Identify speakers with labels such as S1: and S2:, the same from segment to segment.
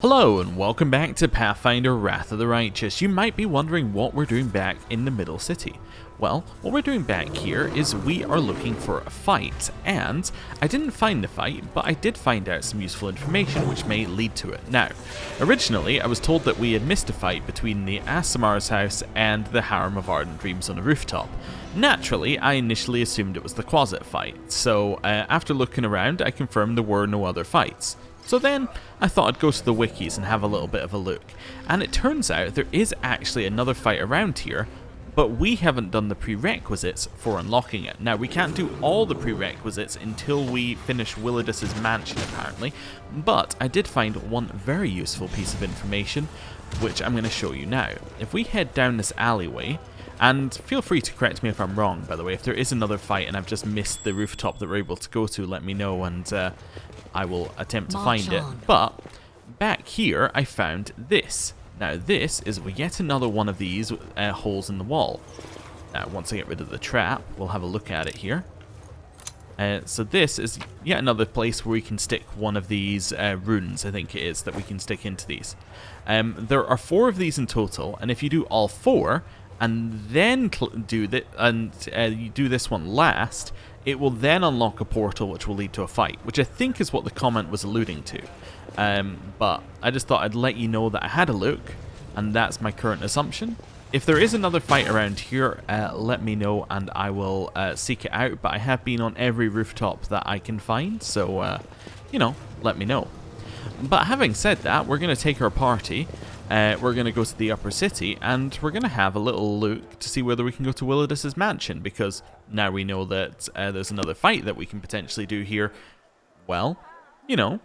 S1: Hello and welcome back to Pathfinder Wrath of the Righteous. You might be wondering what we're doing back in the Middle City. Well, what we're doing back here is we are looking for a fight, and I didn't find the fight, but I did find out some useful information which may lead to it. Now, originally I was told that we had missed a fight between the Aasimar's house and the Harem of Ardent Dreams on a rooftop. Naturally, I initially assumed it was the Quasit fight, so after looking around I confirmed there were no other fights. So then, I thought I'd go to the wikis and have a little bit of a look, and it turns out there is actually another fight around here, but we haven't done the prerequisites for unlocking it. Now, we can't do all the prerequisites until we finish Willidus's mansion, apparently, but I did find one very useful piece of information, which I'm going to show you now. If we head down this alleyway, and feel free to correct me if I'm wrong, by the way, if there is another fight and I've just missed the rooftop that we're able to go to, let me know, and I will attempt to find it. But back here I found this. Now this is yet another one of these holes in the wall. Now once I get rid of the trap, we'll have a look at it here. So this is yet another place where we can stick one of these runes, I think it is, that we can stick into these. There are 4 of these in total, and if you do all 4 and then do you do this one last, it will then unlock a portal which will lead to a fight, which I think is what the comment was alluding to. But I just thought I'd let you know that I had a look, and that's my current assumption. If there is another fight around here, let me know and I will seek it out, but I have been on every rooftop that I can find, so, you know, let me know. But having said that, we're going to take our party. We're going to go to the upper city, and we're going to have a little look to see whether we can go to Willidus's mansion, because now we know that there's another fight that we can potentially do here. Well, you know,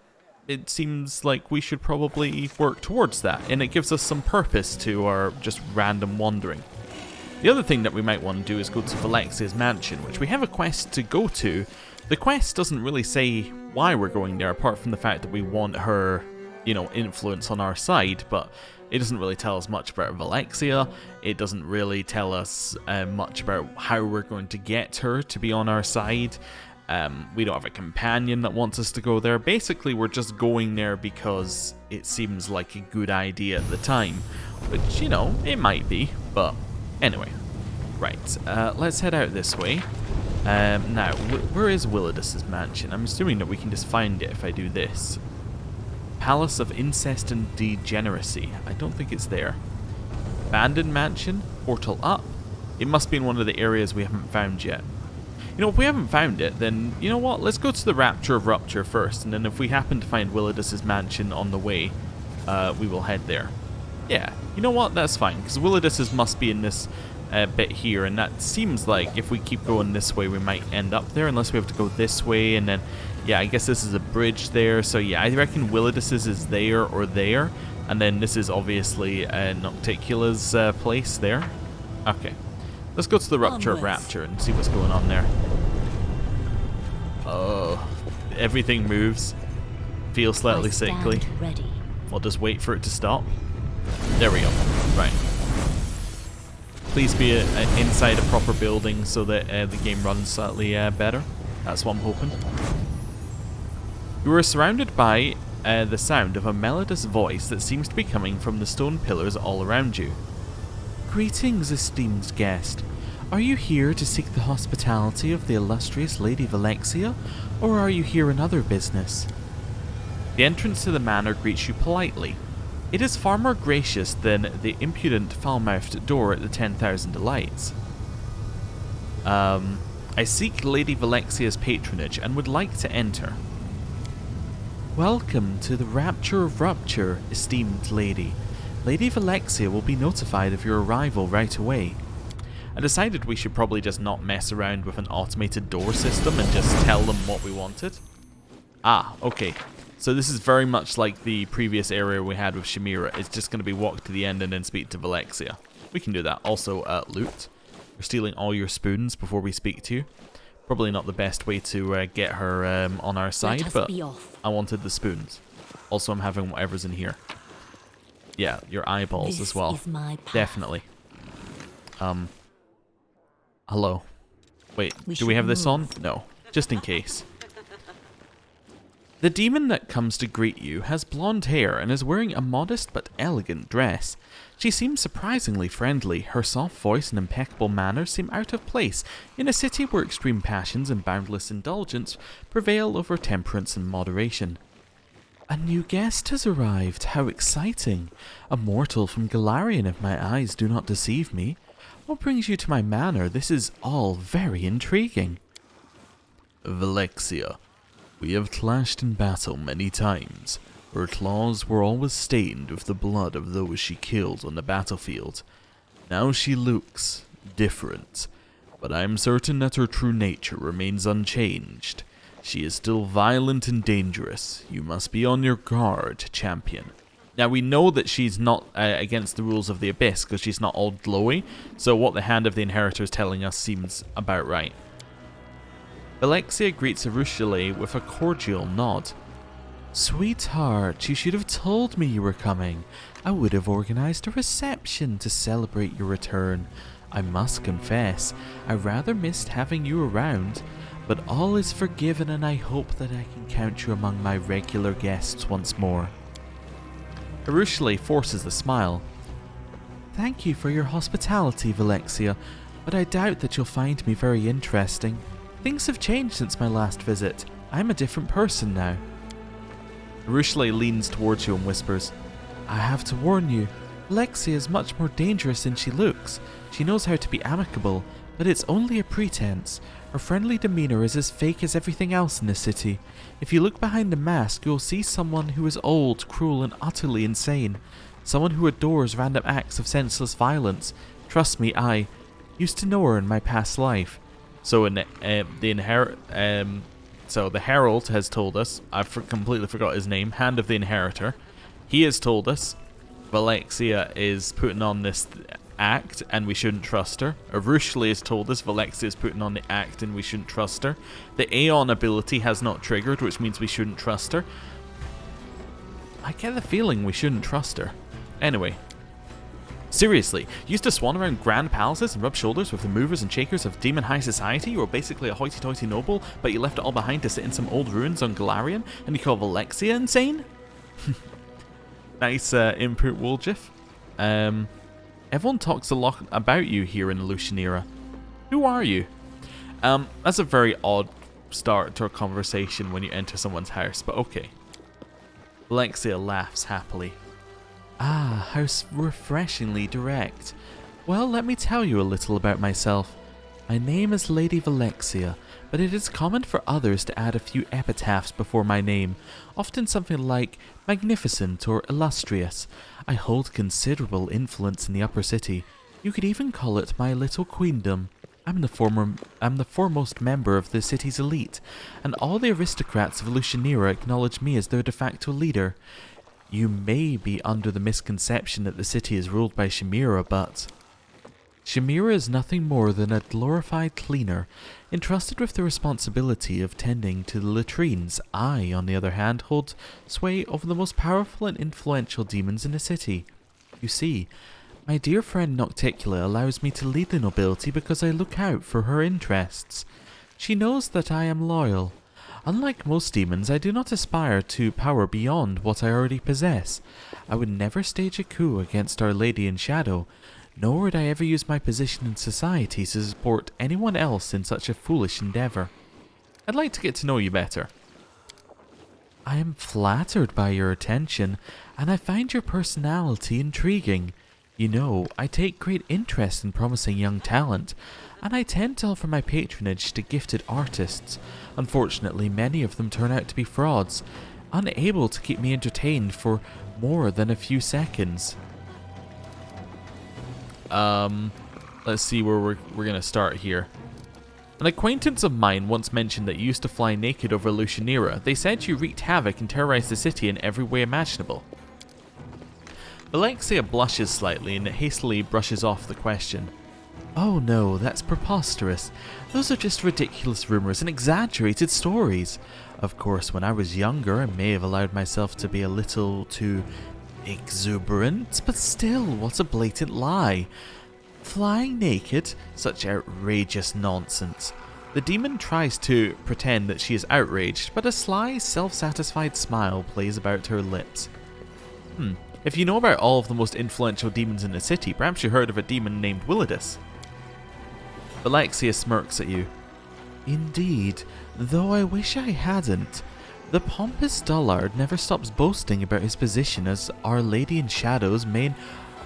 S1: it seems like we should probably work towards that, and it gives us some purpose to our just random wandering. The other thing that we might want to do is go to Lexi's mansion, which we have a quest to go to. The quest doesn't really say why we're going there, apart from the fact that we want her, you know, influence on our side, but it doesn't really tell us much about Valexia. It doesn't really tell us much about how we're going to get her to be on our side. We don't have a companion that wants us to go there. Basically, we're just going there because it seems like a good idea at the time, which, you know, it might be, but anyway. Right, let's head out this way. Now, where is Willidus's mansion? I'm assuming that we can just find it if I do this. Palace of Incest and Degeneracy. I don't think it's there. Abandoned Mansion? Portal up? It must be in one of the areas we haven't found yet. You know, if we haven't found it, then, you know what, let's go to the Rapture of Rupture first, and then if we happen to find Willidus's mansion on the way, we will head there. Yeah, you know what, that's fine, because Willidus's must be in this bit here, and that seems like if we keep going this way, we might end up there, unless we have to go this way, and then, yeah, I guess this is a bridge there, so yeah, I reckon Willidus's is there or there, and then this is obviously Nocticula's place there. Okay, let's go to the Rupture of Rapture and see what's going on there. Oh, everything moves. Feels slightly sickly. We'll just wait for it to stop. There we go. Right. Please be inside a proper building so that the game runs slightly better. That's what I'm hoping. You are surrounded by the sound of a melodious voice that seems to be coming from the stone pillars all around you. Greetings, esteemed guest. Are you here to seek the hospitality of the illustrious Lady Valexia, or are you here in other business? The entrance to the manor greets you politely. It is far more gracious than the impudent, foul-mouthed door at the 10,000 Delights. I seek Lady Valexia's patronage and would like to enter. Welcome to the Rapture of Rupture, esteemed lady. Lady Valexia will be notified of your arrival right away. I decided we should probably just not mess around with an automated door system and just tell them what we wanted. Ah, okay. So this is very much like the previous area we had with Shamira. It's just going to be walk to the end and then speak to Valexia. We can do that. Also, loot. We're stealing all your spoons before we speak to you. Probably not the best way to get her on our side, but I wanted the spoons. Also, I'm having whatever's in here. Yeah, your eyeballs as well. Definitely. Hello. Wait, do we have this on? No. Just in case. The demon that comes to greet you has blonde hair and is wearing a modest but elegant dress. She seems surprisingly friendly. Her soft voice and impeccable manners seem out of place in a city where extreme passions and boundless indulgence prevail over temperance and moderation. A new guest has arrived. How exciting. A mortal from Golarion, if my eyes do not deceive me. What brings you to my manor? This is all very intriguing.
S2: Velexia. We have clashed in battle many times. Her claws were always stained with the blood of those she killed on the battlefield. Now she looks different, but I am certain that her true nature remains unchanged. She is still violent and dangerous. You must be on your guard, champion.
S1: Now we know that she's not against the rules of the Abyss because she's not all glowy, so what the Hand of the Inheritor is telling us seems about right. Velexia greets Areelu with a cordial nod.
S3: Sweetheart, you should have told me you were coming. I would have organized a reception to celebrate your return. I must confess, I rather missed having you around, but all is forgiven and I hope that I can count you among my regular guests once more.
S1: Areelu forces a smile.
S3: Thank you for your hospitality, Velexia, but I doubt that you'll find me very interesting. Things have changed since my last visit. I'm a different person now.
S1: Areelu leans towards you and whispers,
S3: I have to warn you, Lexi is much more dangerous than she looks. She knows how to be amicable, but it's only a pretense. Her friendly demeanor is as fake as everything else in the city. If you look behind the mask, you'll see someone who is old, cruel, and utterly insane. Someone who adores random acts of senseless violence. Trust me, I used to know her in my past life.
S1: So the Herald has told us, completely forgot his name, Hand of the Inheritor. He has told us Velexia is putting on this act and we shouldn't trust her. Areelu has told us Velexia is putting on the act and we shouldn't trust her. The Aeon ability has not triggered, which means we shouldn't trust her. I get the feeling we shouldn't trust her. Anyway. Seriously, you used to swan around grand palaces and rub shoulders with the movers and shakers of demon high society? You were basically a hoity-toity noble, but you left it all behind to sit in some old ruins on Golarion, and you call Velexia insane? Nice input, Woljif. Everyone talks a lot about you here in Lucianera. Who are you? That's a very odd start to a conversation when you enter someone's house, but okay. Velexia laughs happily.
S3: Ah, how refreshingly direct. Well, let me tell you a little about myself. My name is Lady Velexia, but it is common for others to add a few epitaphs before my name, often something like magnificent or illustrious. I hold considerable influence in the upper city. You could even call it my little queendom. I'm the foremost member of the city's elite, and all the aristocrats of Lucianera acknowledge me as their de facto leader. You may be under the misconception that the city is ruled by Chimera, but Chimera is nothing more than a glorified cleaner, entrusted with the responsibility of tending to the latrines. I, on the other hand, hold sway over the most powerful and influential demons in the city. You see, my dear friend Nocticula allows me to lead the nobility because I look out for her interests. She knows that I am loyal. Unlike most demons, I do not aspire to power beyond what I already possess. I would never stage a coup against Our Lady in Shadow, nor would I ever use my position in society to support anyone else in such a foolish endeavour.
S1: I'd like to get to know you better.
S3: I am flattered by your attention, and I find your personality intriguing. You know, I take great interest in promising young talent, and I tend to offer my patronage to gifted artists. Unfortunately, many of them turn out to be frauds, unable to keep me entertained for more than a few seconds.
S1: Let's see where we're going to start here. An acquaintance of mine once mentioned that you used to fly naked over Lucianera. They said you wreaked havoc and terrorized the city in every way imaginable. Velexia blushes slightly and hastily brushes off the question.
S3: Oh no, that's preposterous. Those are just ridiculous rumors and exaggerated stories. Of course, when I was younger, I may have allowed myself to be a little too exuberant, but still, what a blatant lie. Flying naked? Such outrageous nonsense.
S1: The demon tries to pretend that she is outraged, but a sly, self-satisfied smile plays about her lips. If you know about all of the most influential demons in the city, perhaps you heard of a demon named Willidus. Alexia smirks at you.
S3: Indeed, though I wish I hadn't. The pompous dullard never stops boasting about his position as Our Lady in Shadow's main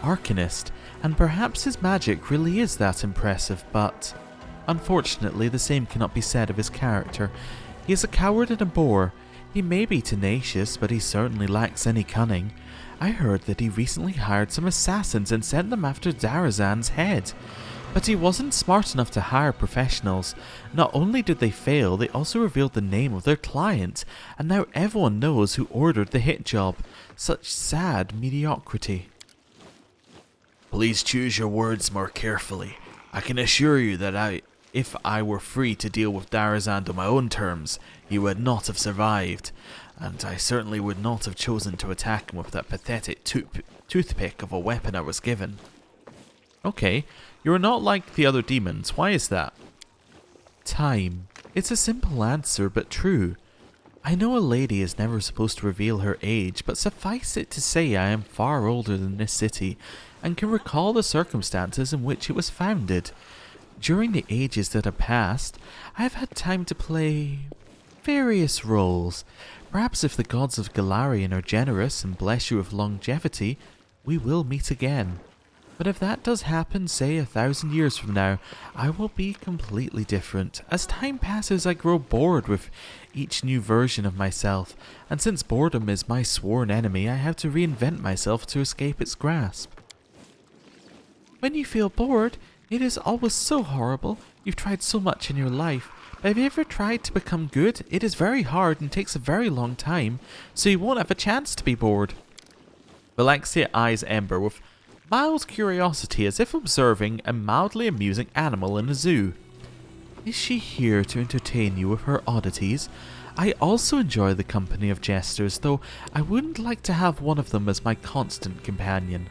S3: arcanist, and perhaps his magic really is that impressive, but unfortunately the same cannot be said of his character. He is a coward and a bore. He may be tenacious, but he certainly lacks any cunning. I heard that he recently hired some assassins and sent them after Darazan's head. But he wasn't smart enough to hire professionals. Not only did they fail, they also revealed the name of their client, and now everyone knows who ordered the hit job. Such sad mediocrity.
S2: Please choose your words more carefully. I can assure you that if I were free to deal with Darazan on my own terms, he would not have survived, and I certainly would not have chosen to attack him with that pathetic toothpick of a weapon I was given.
S1: Okay, you are not like the other demons. Why is that?
S3: Time. It's a simple answer, but true. I know a lady is never supposed to reveal her age, but suffice it to say I am far older than this city, and can recall the circumstances in which it was founded. During the ages that have passed, I have had time to play various roles. Perhaps if the gods of Golarion are generous and bless you with longevity, we will meet again. But if that does happen, say 1,000 years from now, I will be completely different. As time passes, I grow bored with each new version of myself, and since boredom is my sworn enemy, I have to reinvent myself to escape its grasp. When you feel bored, it is always so horrible. You've tried so much in your life. But have you ever tried to become good? It is very hard and takes a very long time, so you won't have a chance to be bored.
S1: Alexia eyes Ember with mild curiosity, as if observing a mildly amusing animal in a zoo.
S3: Is she here to entertain you with her oddities? I also enjoy the company of jesters, though I wouldn't like to have one of them as my constant companion.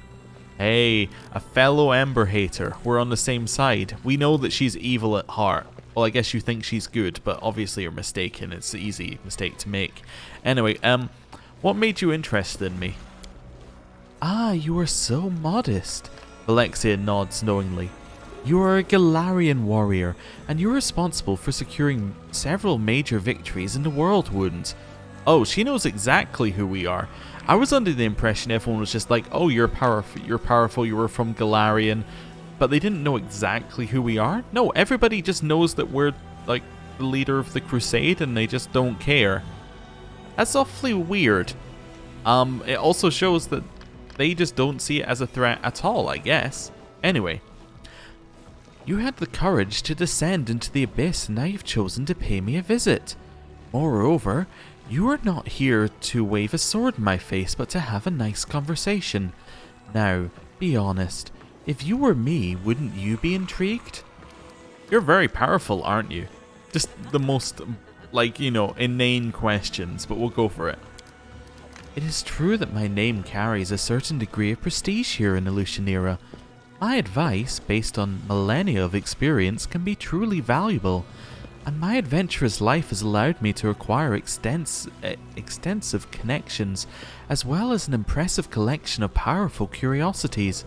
S1: Hey, a fellow Ember hater. We're on the same side. We know that she's evil at heart. Well, I guess you think she's good, but obviously you're mistaken. It's an easy mistake to make. Anyway, what made you interested in me?
S3: Ah, you are so modest. Alexia nods knowingly. You are a Golarion warrior, and you're responsible for securing several major victories in the Worldwound.
S1: Oh, she knows exactly who we are. I was under the impression everyone was just like, oh, you're powerful, you were from Golarion, but they didn't know exactly who we are. No, everybody just knows that we're, like, the leader of the Crusade, and they just don't care. That's awfully weird. It also shows that they just don't see it as a threat at all, I guess. Anyway.
S3: You had the courage to descend into the abyss, and now you've chosen to pay me a visit. Moreover, you are not here to wave a sword in my face, but to have a nice conversation. Now, be honest. If you were me, wouldn't you be intrigued?
S1: You're very powerful, aren't you? Just the most, like, you know, inane questions, but we'll go for it.
S3: It is true that my name carries a certain degree of prestige here in the Lucian era. My advice, based on millennia of experience, can be truly valuable, and my adventurous life has allowed me to acquire extensive connections, as well as an impressive collection of powerful curiosities.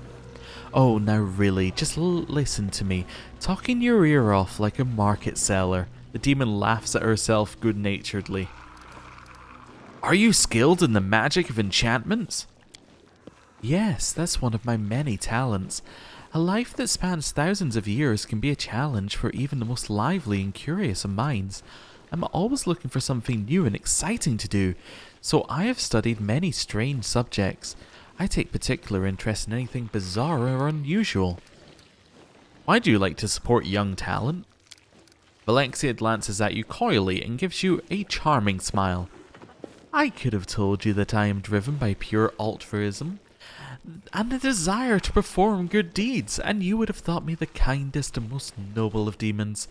S3: Oh, now really, just listen to me, talking your ear off like a market seller.
S1: The demon laughs at herself good-naturedly. Are you skilled in the magic of enchantments?
S3: Yes, that's one of my many talents. A life that spans thousands of years can be a challenge for even the most lively and curious of minds. I'm always looking for something new and exciting to do, so I have studied many strange subjects. I take particular interest in anything bizarre or unusual.
S1: Why do you like to support young talent? Alexia glances at you coyly and gives you a charming smile.
S3: I could have told you that I am driven by pure altruism and a desire to perform good deeds, and you would have thought me the kindest and most noble of demons.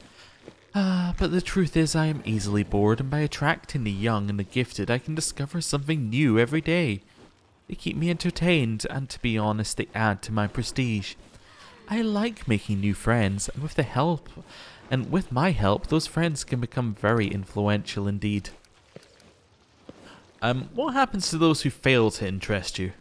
S3: But the truth is I am easily bored, and by attracting the young and the gifted I can discover something new every day. They keep me entertained, and to be honest, they add to my prestige. I like making new friends, and with the help And with my help, those friends can become very influential indeed. What happens to those who fail to interest you?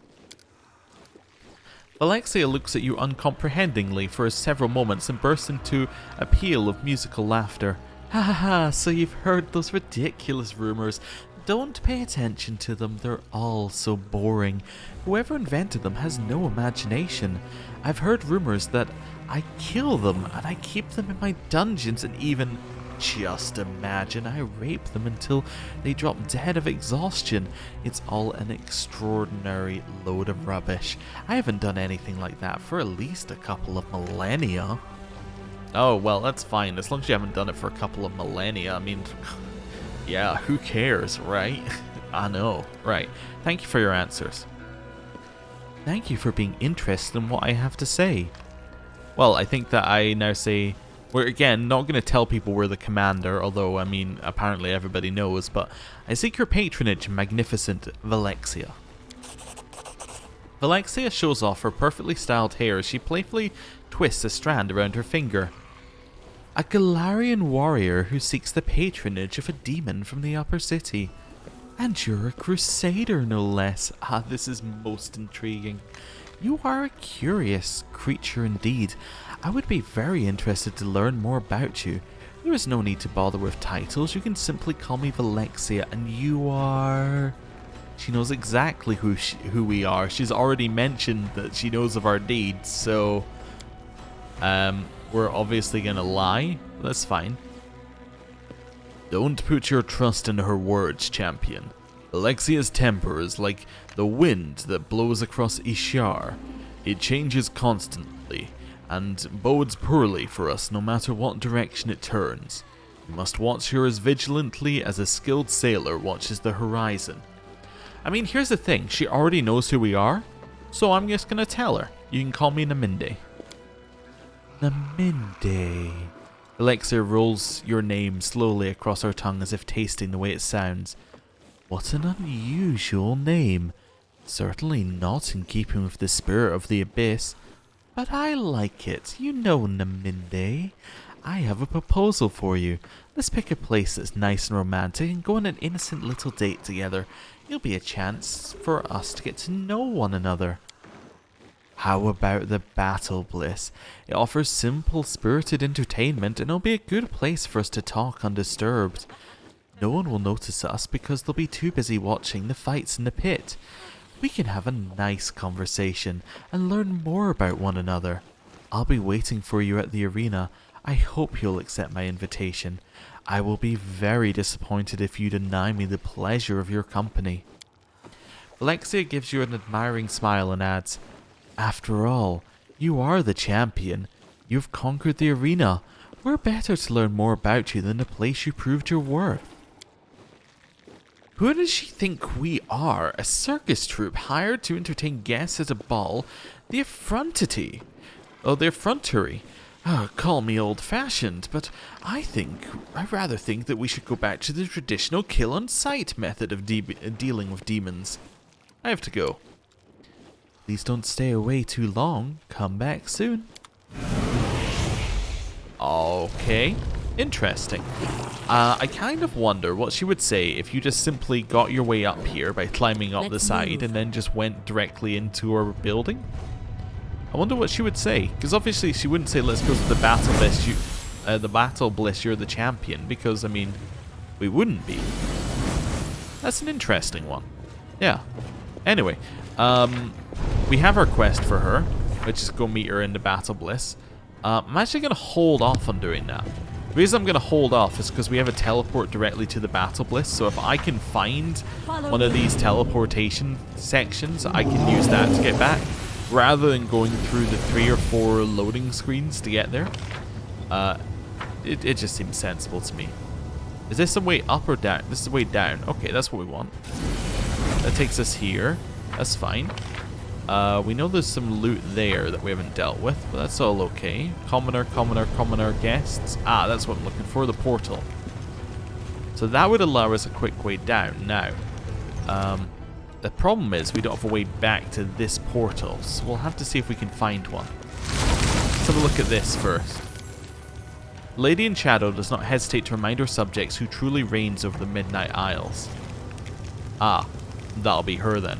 S3: Alexia looks at you uncomprehendingly for several moments and bursts into a peal of musical laughter. Ha ha ha, so you've heard those ridiculous rumors. Don't pay attention to them, they're all so boring. Whoever invented them has no imagination. I've heard rumors that I kill them and I keep them in my dungeons, and even, just imagine, I rape them until they drop dead of exhaustion. It's all an extraordinary load of rubbish. I haven't done anything like that for at least a couple of millennia. Oh, well, that's fine, as long as you haven't done it for a couple of millennia. I mean, yeah, who cares, right? I know, right. Thank you for your answers. Thank you for being interested in what I have to say. Well, I think that I now say, we're again not going to tell people we're the commander, although, I mean, apparently everybody knows, but I seek your patronage, magnificent Valexia. Valexia shows off her perfectly styled hair as she playfully twists a strand around her finger. A Golarion warrior who seeks the patronage of a demon from the upper city. And you're a crusader, no less. Ah, this is most intriguing. You are a curious creature indeed. I would be very interested to learn more about you. There is no need to bother with titles. You can simply call me Valexia, and you are... She knows exactly who we are. She's already mentioned that she knows of our deeds, so... we're obviously gonna lie. That's fine. Don't put your trust in her words, champion. Alexia's temper is like the wind that blows across Ishar. It changes constantly, and bodes poorly for us no matter what direction it turns. You must watch her as vigilantly as a skilled sailor watches the horizon. I mean, here's the thing. She already knows who we are, so I'm just gonna tell her. You can call me Naminde. Naminde. Alexia rolls your name slowly across her tongue as if tasting the way it sounds. What an unusual name. Certainly not in keeping with the spirit of the abyss. But I like it. You know, Naminde. I have a proposal for you. Let's pick a place that's nice and romantic and go on an innocent little date together. It'll be a chance for us to get to know one another. How about the Battle Bliss? It offers simple, spirited entertainment, and it'll be a good place for us to talk undisturbed. No one will notice us because they'll be too busy watching the fights in the pit. We can have a nice conversation and learn more about one another. I'll be waiting for you at the arena. I hope you'll accept my invitation. I will be very disappointed if you deny me the pleasure of your company. Alexia gives you an admiring smile and adds, After all, you are the champion. You've conquered the arena. We're better to learn more about you than the place you proved your worth. Who does she think we are? A circus troupe hired to entertain guests at a ball? The effrontery. Oh, the effrontery. Call me old-fashioned, but I rather think that we should go back to the traditional kill-on-sight method of dealing with demons. I have to go. Please don't stay away too long. Come back soon. Okay. Interesting. I kind of wonder what she would say if you just simply got your way up here by climbing up the side and then just went directly into our building. I wonder what she would say, because obviously she wouldn't say let's go to the Battle Bliss. The Battle Bliss, you're the champion, because I mean, we wouldn't be. That's an interesting one. Yeah. Anyway, we have our quest for her, which is go meet her in the Battle Bliss. I'm actually going to hold off on doing that. The reason I'm going to hold off is because we have a teleport directly to the Battle Bliss, so if I can find one of these teleportation sections, I can use that to get back, rather than going through the 3 or 4 loading screens to get there. It just seems sensible to me. Is this a way up or down? This is a way down. Okay, that's what we want. That takes us here. That's fine. We know there's some loot there that we haven't dealt with, but that's all okay. Commoner guests. Ah, that's what I'm looking for, the portal. So that would allow us a quick way down. Now, the problem is we don't have a way back to this portal, so we'll have to see if we can find one. Let's have a look at this first.
S1: Lady in Shadow does not hesitate to remind her subjects who truly reigns over the Midnight Isles. Ah, that'll be her then.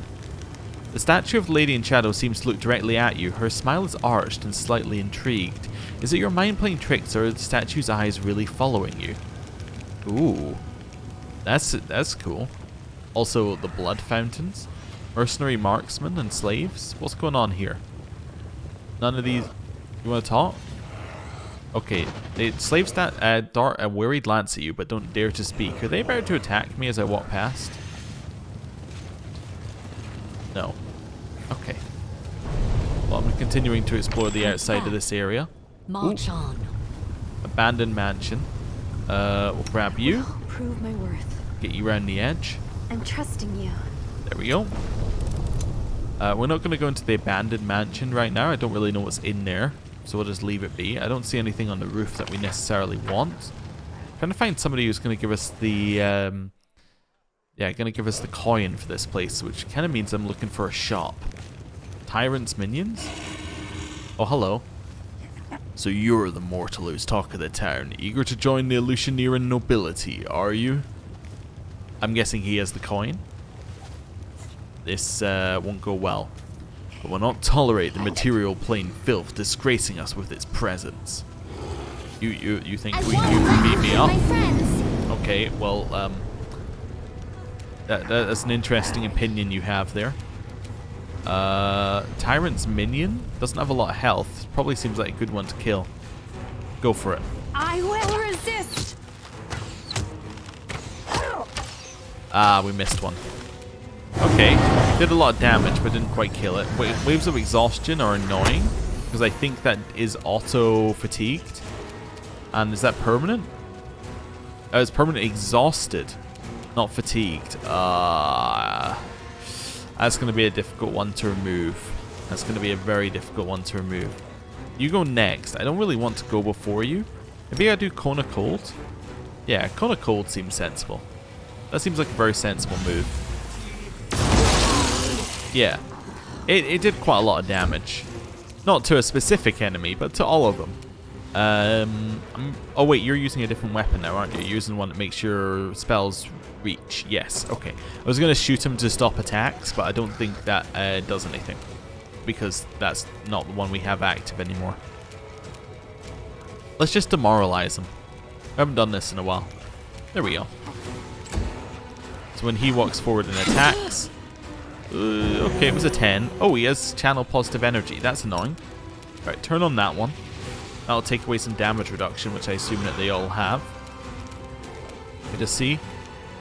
S1: The statue of Lady in Shadow seems to look directly at you. Her smile is arched and slightly intrigued. Is it your mind playing tricks, or are the statue's eyes really following you? Ooh. That's cool. Also, the blood fountains. Mercenary marksmen and slaves. What's going on here? None of these... You want to talk? Okay. The slaves that dart a worried glance at you, but don't dare to speak. Are they about to attack me as I walk past? No. Okay. Well, I'm continuing to explore the outside of this area.
S4: March on.
S1: Abandoned mansion. We'll grab you.
S4: Prove my worth.
S1: Get you around the edge.
S4: I'm trusting you.
S1: There we go. We're not going to go into the abandoned mansion right now. I don't really know what's in there, so we'll just leave it be. I don't see anything on the roof that we necessarily want. Trying to find somebody who's going to give us the... yeah, going to give us the coin for this place, which kind of means I'm looking for a shop. Tyrant's minions? Oh, hello. So you're the mortal who's talk of the town, eager to join the Illusioneering nobility, are you? I'm guessing he has the coin. This won't go well. But will not tolerate the material plane filth disgracing us with its presence. You think you can beat me up? Okay, well, that's an interesting opinion you have there. Tyrant's minion doesn't have a lot of health. Probably seems like a good one to kill. Go for it.
S4: I will resist.
S1: Ah, we missed one. Okay, did a lot of damage, but didn't quite kill it. Waves of exhaustion are annoying because I think that is auto fatigued. And is that permanent? Oh, it's permanent exhausted, not fatigued. That's going to be a difficult one to remove. That's going to be a very difficult one to remove. You go next. I don't really want to go before you. Maybe I do Cone of Cold. Yeah, Cone of Cold seems sensible. That seems like a very sensible move. Yeah. It did quite a lot of damage. Not to a specific enemy, but to all of them. Oh wait, you're using a different weapon now, aren't you? You're using one that makes your spells reach. Yes, okay. I was going to shoot him to stop attacks, but I don't think that does anything. Because that's not the one we have active anymore. Let's just demoralize him. I haven't done this in a while. There we go. So when he walks forward and attacks... okay, it was a 10. Oh, he has channel positive energy. That's annoying. Right, turn on that one. That'll take away some damage reduction, which I assume that they all have. Let me just see.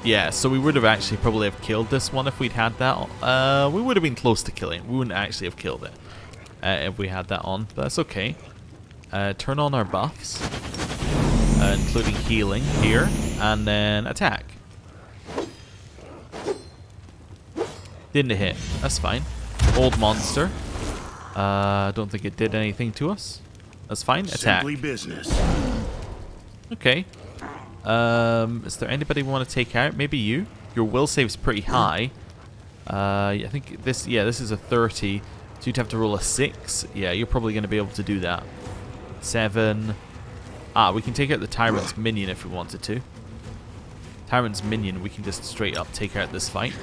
S1: Yeah, so we would have actually probably have killed this one if we'd had that. We would have been close to killing it. We wouldn't actually have killed it if we had that on, but that's okay. Turn on our buffs, including healing here, and then attack. Didn't hit. That's fine. Old monster. Don't think it did anything to us. That's fine. Attack.
S5: Simply business.
S1: Okay. Is there anybody we want to take out? Maybe you. Your will save's pretty high. I think this. Yeah, this is a 30. So you'd have to roll a 6. Yeah, you're probably going to be able to do that. 7. Ah, we can take out the Tyrant's minion if we wanted to. Tyrant's minion, we can just straight up take out this fight.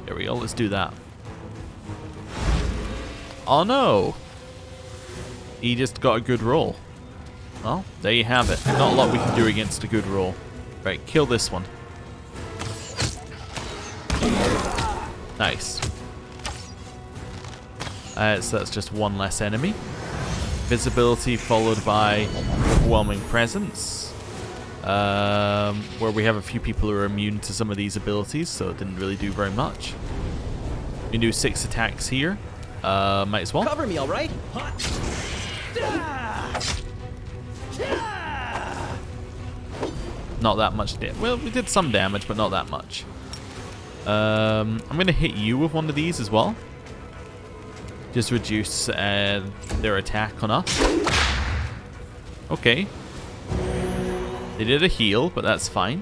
S1: There we go. Let's do that. Oh no! He just got a good roll. Well, there you have it. Not a lot we can do against a good roll. Right, kill this one. Nice. So that's just one less enemy. Visibility followed by overwhelming presence. Where we have a few people who are immune to some of these abilities, so it didn't really do very much. We can do 6 attacks here. Might as well.
S6: Cover me, all right?
S1: Not that much. Well, we did some damage, but not that much. I'm going to hit you with one of these as well. Just reduce their attack on us. Okay. They did a heal, but that's fine.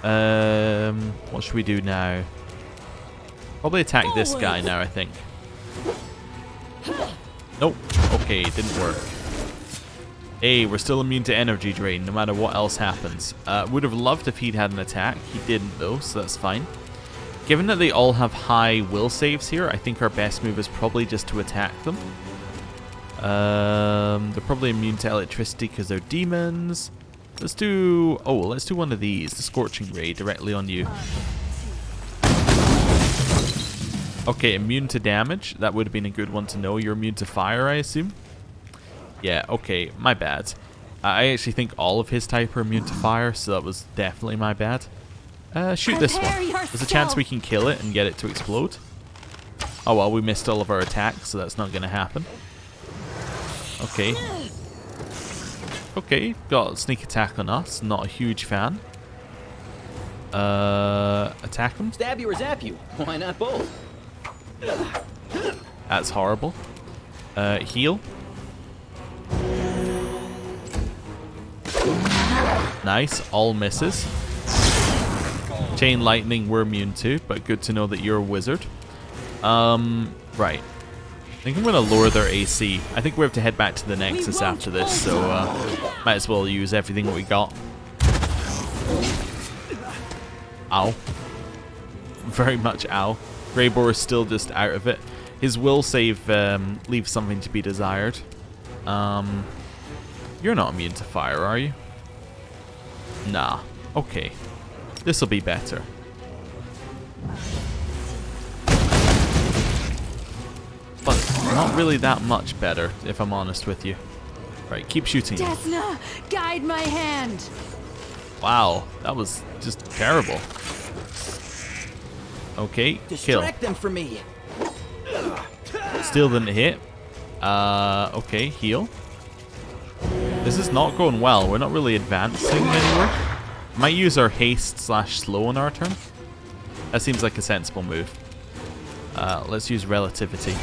S1: What should we do now? Probably attack this guy now, I think. Nope. Okay, it didn't work. Hey, we're still immune to energy drain no matter what else happens. Would have loved if he'd had an attack. He didn't though, so that's fine. Given that they all have high will saves here, I think our best move is probably just to attack them. They're probably immune to electricity because they're demons. Let's do one of these, the Scorching Ray, directly on you. Okay, immune to damage. That would have been a good one to know. You're immune to fire, I assume? Yeah, okay, my bad. I actually think all of his type are immune to fire, so that was definitely my bad. Shoot this one. There's a chance we can kill it and get it to explode. Oh well, we missed all of our attacks, so that's not going to happen. Okay. Okay, got a sneak attack on us. Not a huge fan. Attack him?
S5: Stab you or zap you. Why not both?
S1: That's horrible. Heal. Nice, all misses. Chain lightning we're immune to, but good to know that you're a wizard. Right. I think I'm going to lower their AC. I think we have to head back to the Nexus after this, so might as well use everything we got. Ow. Very much ow. Greybor is still just out of it. His will save leaves something to be desired. You're not immune to fire, are you? Nah. Okay. This'll be better. But not really that much better, if I'm honest with you. Right, keep shooting.
S4: Desna, guide my hand.
S1: Wow, that was just terrible. Okay, kill.
S5: Distract them from me.
S1: Still didn't hit. Okay, heal. This is not going well. We're not really advancing anywhere. Might use our haste / slow on our turn. That seems like a sensible move. Let's use relativity.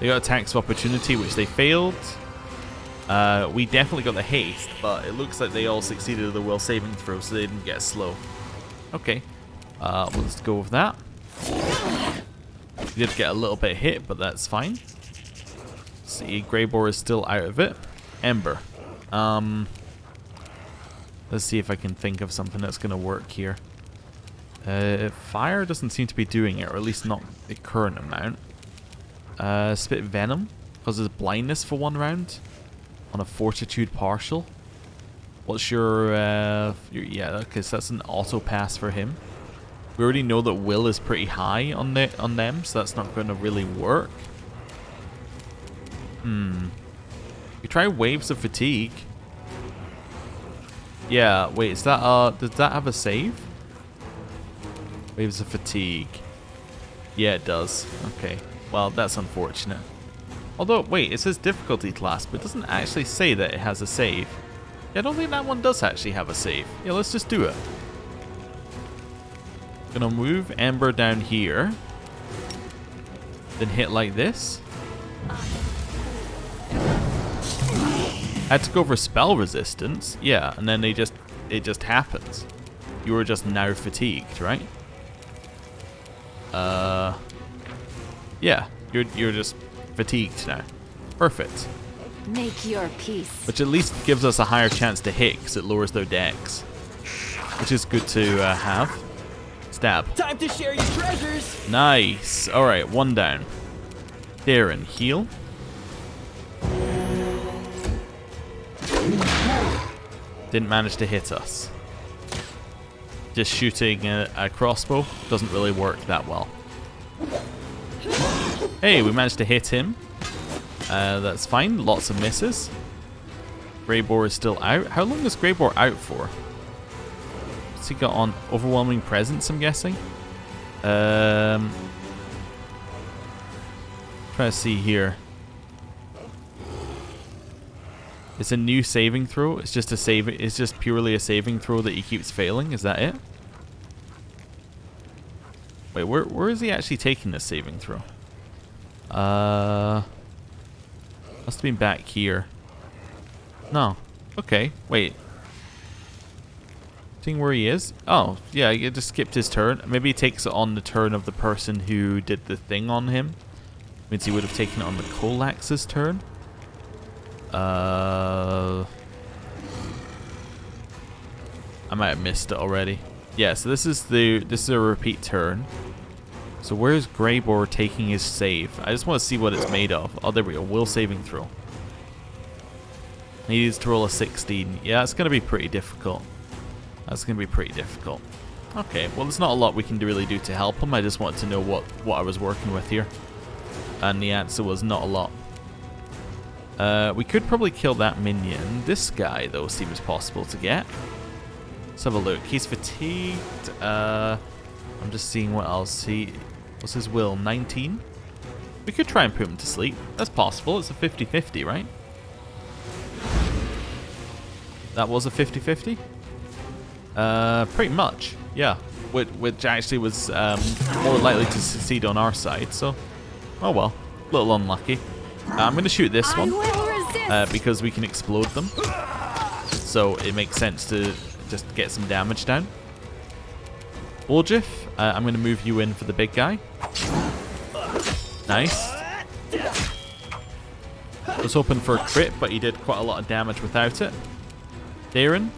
S1: They got attacks of opportunity, which they failed. We definitely got the haste, but it looks like they all succeeded with the will saving throw, so they didn't get slow. Okay, we'll just go with that. We did get a little bit hit, but that's fine. See, Greybor is still out of it. Ember. Let's see if I can think of something that's going to work here. Fire doesn't seem to be doing it, or at least not the current amount. Spit Venom causes blindness for 1 round on a Fortitude partial. What's your yeah, okay, so that's an auto pass for him. We already know that will is pretty high on them, so that's not going to really work. We try Waves of Fatigue. Yeah, wait, is that does that have a save? Waves of Fatigue. Yeah, it does. Okay. Well, that's unfortunate. Although, wait, it says difficulty class, but it doesn't actually say that it has a save. Yeah, I don't think that one does actually have a save. Yeah, let's just do it. Gonna move Ember down here. Then hit like this. Had to go for spell resistance. Yeah, and then it just happens. You were just now fatigued, right? Yeah, you're just fatigued now. Perfect.
S4: Make your peace.
S1: Which at least gives us a higher chance to hit because it lowers their dex, which is good to have. Stab.
S5: Time to share your treasures.
S1: Nice. All right, 1 down. Darren, heal. Didn't manage to hit us. Just shooting a crossbow doesn't really work that well. Hey, we managed to hit him. That's fine. Lots of misses. Greybor is still out. How long is Greybor out for? What's he got on? Overwhelming Presence, I'm guessing. Trying to see here. It's a new saving throw. It's just a save. It's just purely a saving throw that he keeps failing. Is that it? Wait, where is he actually taking this saving throw? Must have been back here. No. Okay. Wait. Seeing where he is? Oh, yeah. He just skipped his turn. Maybe he takes it on the turn of the person who did the thing on him. Means he would have taken it on the Colax's turn. I might have missed it already. Yeah, so this is a repeat turn. So where's Greybor taking his save? I just want to see what it's made of. Oh, there we go. Will saving throw. He needs to roll a 16. Yeah, it's going to be pretty difficult. That's going to be pretty difficult. Okay, well, there's not a lot we can really do to help him. I just wanted to know what I was working with here. And the answer was not a lot. We could probably kill that minion. This guy, though, seems possible to get. Let's have a look. He's fatigued. I'm just seeing what else. What's his will? 19? We could try and put him to sleep. That's possible. It's a 50-50, right? That was a 50-50? Pretty much, yeah. Which actually was more likely to succeed on our side, so... Oh well. A little unlucky. I'm going to shoot this one. Because we can explode them. So it makes sense to just get some damage down. Oljif, I'm going to move you in for the big guy. Nice. I was hoping for a crit, but he did quite a lot of damage without it. Darren,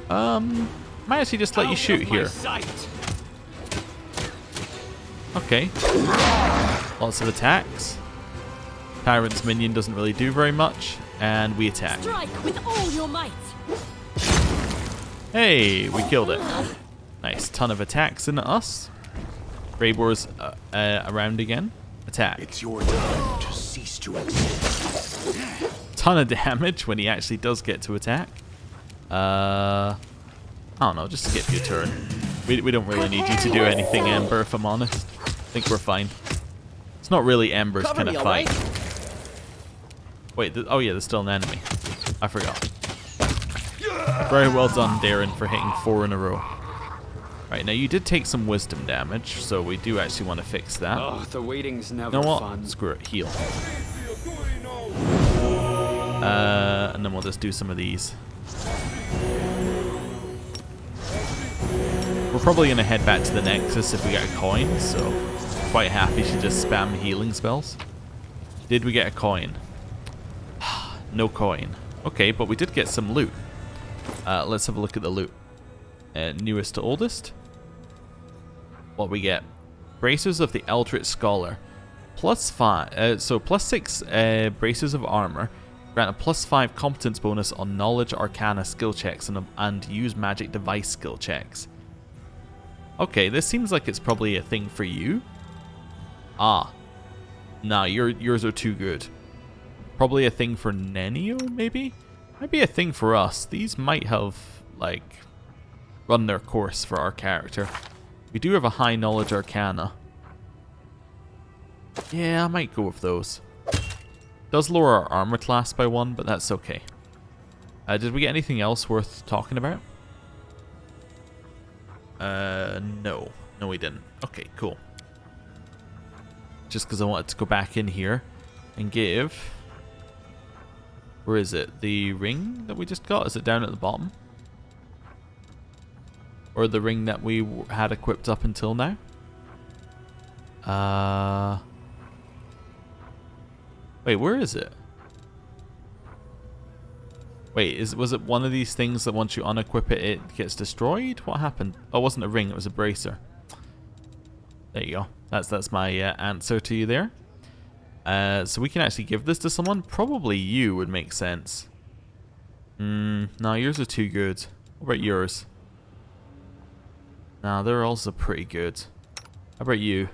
S1: might actually just let you shoot here. Okay. Lots of attacks. Tyrant's minion doesn't really do very much, and we attack.
S4: Strike with all your might.
S1: Hey, we killed it. Nice, ton of attacks into us. Greybor's around again. Attack.
S6: It's your time to cease to exist.
S1: Ton of damage when he actually does get to attack. I don't know, just skip your turn. We don't really need you to do anything, Ember, if I'm honest. I think we're fine. It's not really Ember's kind of fight. Wait, oh yeah, there's still an enemy. I forgot. Very well done, Darren, for hitting 4 in a row. Right, now you did take some wisdom damage, so we do actually want to fix that.
S5: Oh, the waiting's never
S1: You know what?
S5: fun.
S1: Screw it, heal. And then we'll just do some of these. We're probably going to head back to the Nexus if we get a coin, so quite happy to just spam healing spells. Did we get a coin? No coin. Okay, but we did get some loot. Let's have a look at the loot. Newest to oldest. What we get? Bracers of the Eldritch Scholar. +6 bracers of armor. Grant a +5 competence bonus on knowledge arcana skill checks and use magic device skill checks. Okay, this seems like it's probably a thing for you. Ah. Nah, yours are too good. Probably a thing for Nenio, maybe? Might be a thing for us. These might have, like, run their course for our character. We do have a high knowledge arcana. Yeah, I might go with those. Does lower our armor class by 1, but that's okay. Did we get anything else worth talking about? No. No, we didn't. Okay, cool. Just because I wanted to go back in here and give... Where is it? The ring that we just got? Is it down at the bottom? Or the ring that we had equipped up until now? Wait, where is it? Wait, was it one of these things that once you unequip it, it gets destroyed? What happened? Oh, it wasn't a ring, it was a bracer. There you go. That's my answer to you there. So we can actually give this to someone. Probably you would make sense. No, yours are too good. What about yours? No, they're also pretty good. How about you?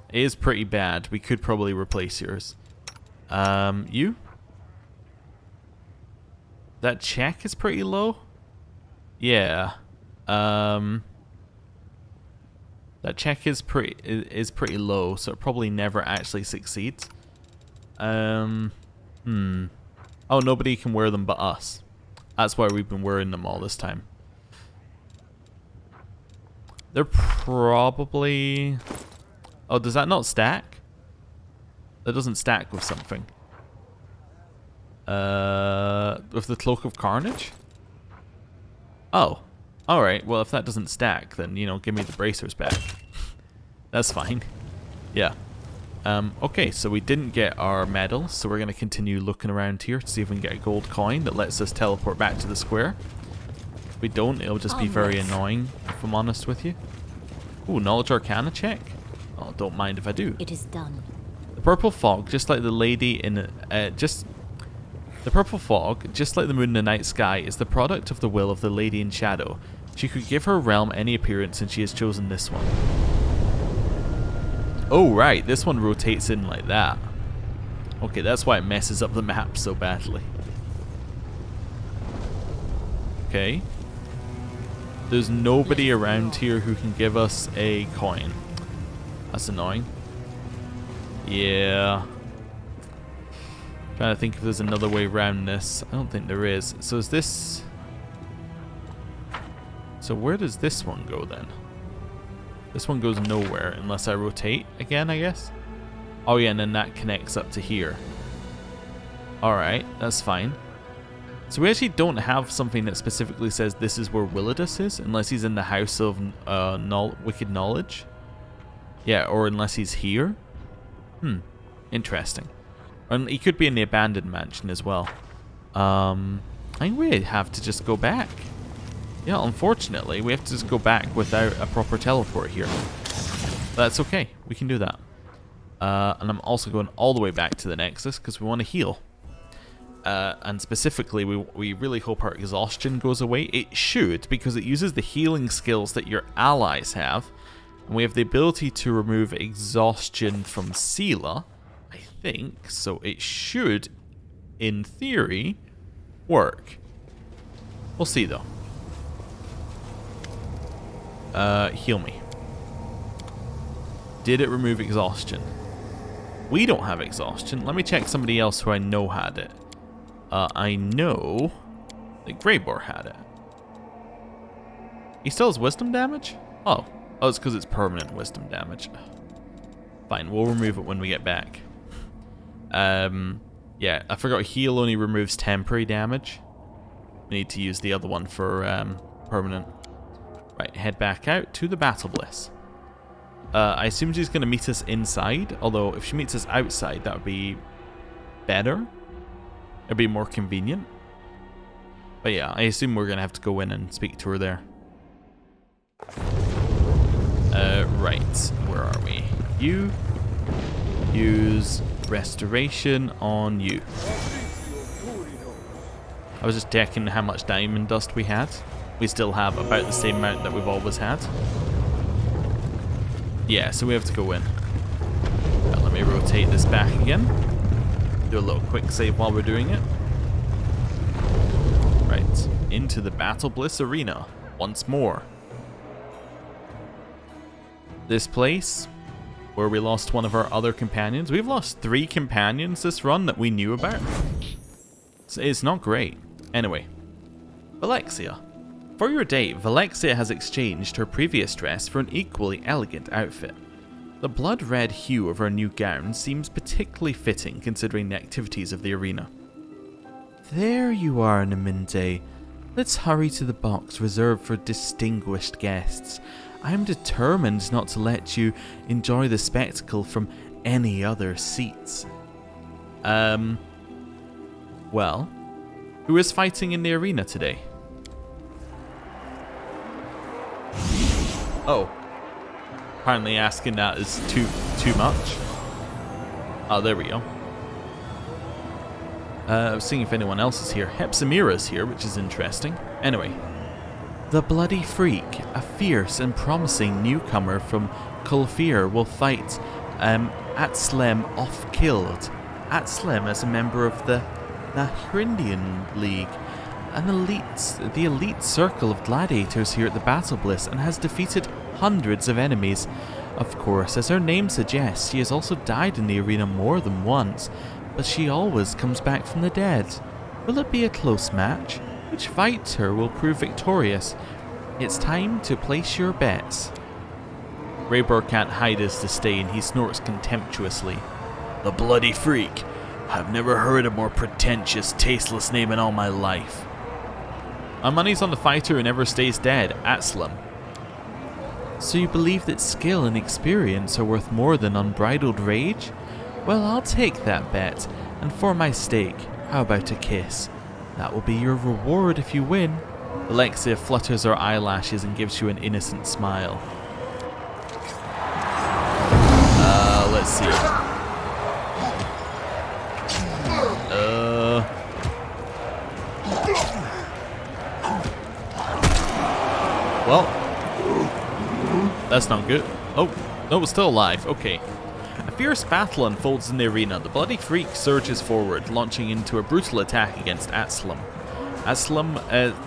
S1: It is pretty bad. We could probably replace yours. You? That check is pretty low? Yeah. That check is pretty low, so it probably never actually succeeds. Oh, nobody can wear them but us. That's why we've been wearing them all this time. They're probably... Oh, does that not stack? That doesn't stack with something. With the Cloak of Carnage? Oh. Alright, well if that doesn't stack, then, you know, give me the bracers back. That's fine. Yeah. Okay, so we didn't get our medal, so we're going to continue looking around here to see if we can get a gold coin that lets us teleport back to the square. If we don't, it'll just be very annoying, if I'm honest with you. Ooh, Knowledge Arcana check. Oh, don't mind if I do.
S4: It is done.
S1: The purple fog, just like the lady in the purple fog, just like the moon in the night sky, is the product of the will of the lady in shadow. She could give her realm any appearance, and she has chosen this one. Oh, right, this one rotates in like that. Okay, that's why it messes up the map so badly. Okay. There's nobody around here who can give us a coin. That's annoying. Yeah. Trying to think if there's another way around this. I don't think there is. So is this... So where does this one go then? This one goes nowhere unless I rotate again, I guess. Oh yeah, and then that connects up to here. Alright, that's fine. So we actually don't have something that specifically says this is where Willidus is, unless he's in the House of Wicked Knowledge. Yeah, or unless he's here. Interesting. And he could be in the Abandoned Mansion as well. I think we have to just go back. Yeah, unfortunately, we have to just go back without a proper teleport here. But that's okay. We can do that. And I'm also going all the way back to the Nexus because we want to heal. And specifically, we really hope our exhaustion goes away. It should, because it uses the healing skills that your allies have. And we have the ability to remove exhaustion from Seela, I think. So it should, in theory, work. We'll see, though. Heal me. Did it remove exhaustion? We don't have exhaustion. Let me check somebody else who I know had it. I know that Greybor had it. He still has wisdom damage? Oh, it's because it's permanent wisdom damage. Fine, we'll remove it when we get back. Yeah, I forgot heal only removes temporary damage. We need to use the other one for permanent. Right, head back out to the Battle Bliss. I assume she's going to meet us inside, although if she meets us outside, that would be better. It'd be more convenient. But yeah, I assume we're going to have to go in and speak to her there. Right, where are we? You use restoration on you. I was just checking how much diamond dust we had. We still have about the same amount that we've always had. Yeah, so we have to go in. Well, let me rotate this back again. Do a little quick save while we're doing it. Right, into the Battle Bliss Arena once more. This place, where we lost one of our other companions. We've lost 3 companions this run that we knew about. It's not great. Anyway, Valexia. For your date, Valexia has exchanged her previous dress for an equally elegant outfit. The blood-red hue of her new gown seems particularly fitting considering the activities of the arena.
S3: There you are, Naminde. Let's hurry to the box reserved for distinguished guests. I am determined not to let you enjoy the spectacle from any other seats.
S1: Well, who is fighting in the arena today? Oh. Apparently asking that is too much. Oh, there we go. I was seeing if anyone else is here. Hepsamira's here, which is interesting. Anyway.
S3: The Bloody Freak, a fierce and promising newcomer from Kulfir, will fight Atslem off-killed. Atslem is a member of the Hrindian League, the elite circle of gladiators here at the Battle Bliss, and has defeated hundreds of enemies. Of course, as her name suggests, she has also died in the arena more than once, but she always comes back from the dead. Will it be a close match? Which fighter will prove victorious? It's time to place your bets.
S1: Raybor can't hide his disdain. He snorts contemptuously. The Bloody Freak. I've never heard a more pretentious, tasteless name in all my life. My money's on the fighter who never stays dead, Atslem.
S3: So you believe that skill and experience are worth more than unbridled rage? Well, I'll take that bet, and for my stake, how about a kiss? That will be your reward if you win. Lexi flutters her eyelashes and gives you an innocent smile. Let's see. Well, that's not good. Oh, no, it's still alive. Okay. A fierce battle unfolds in the arena. The bloody freak surges forward, launching into a brutal attack against Aslam. Aslam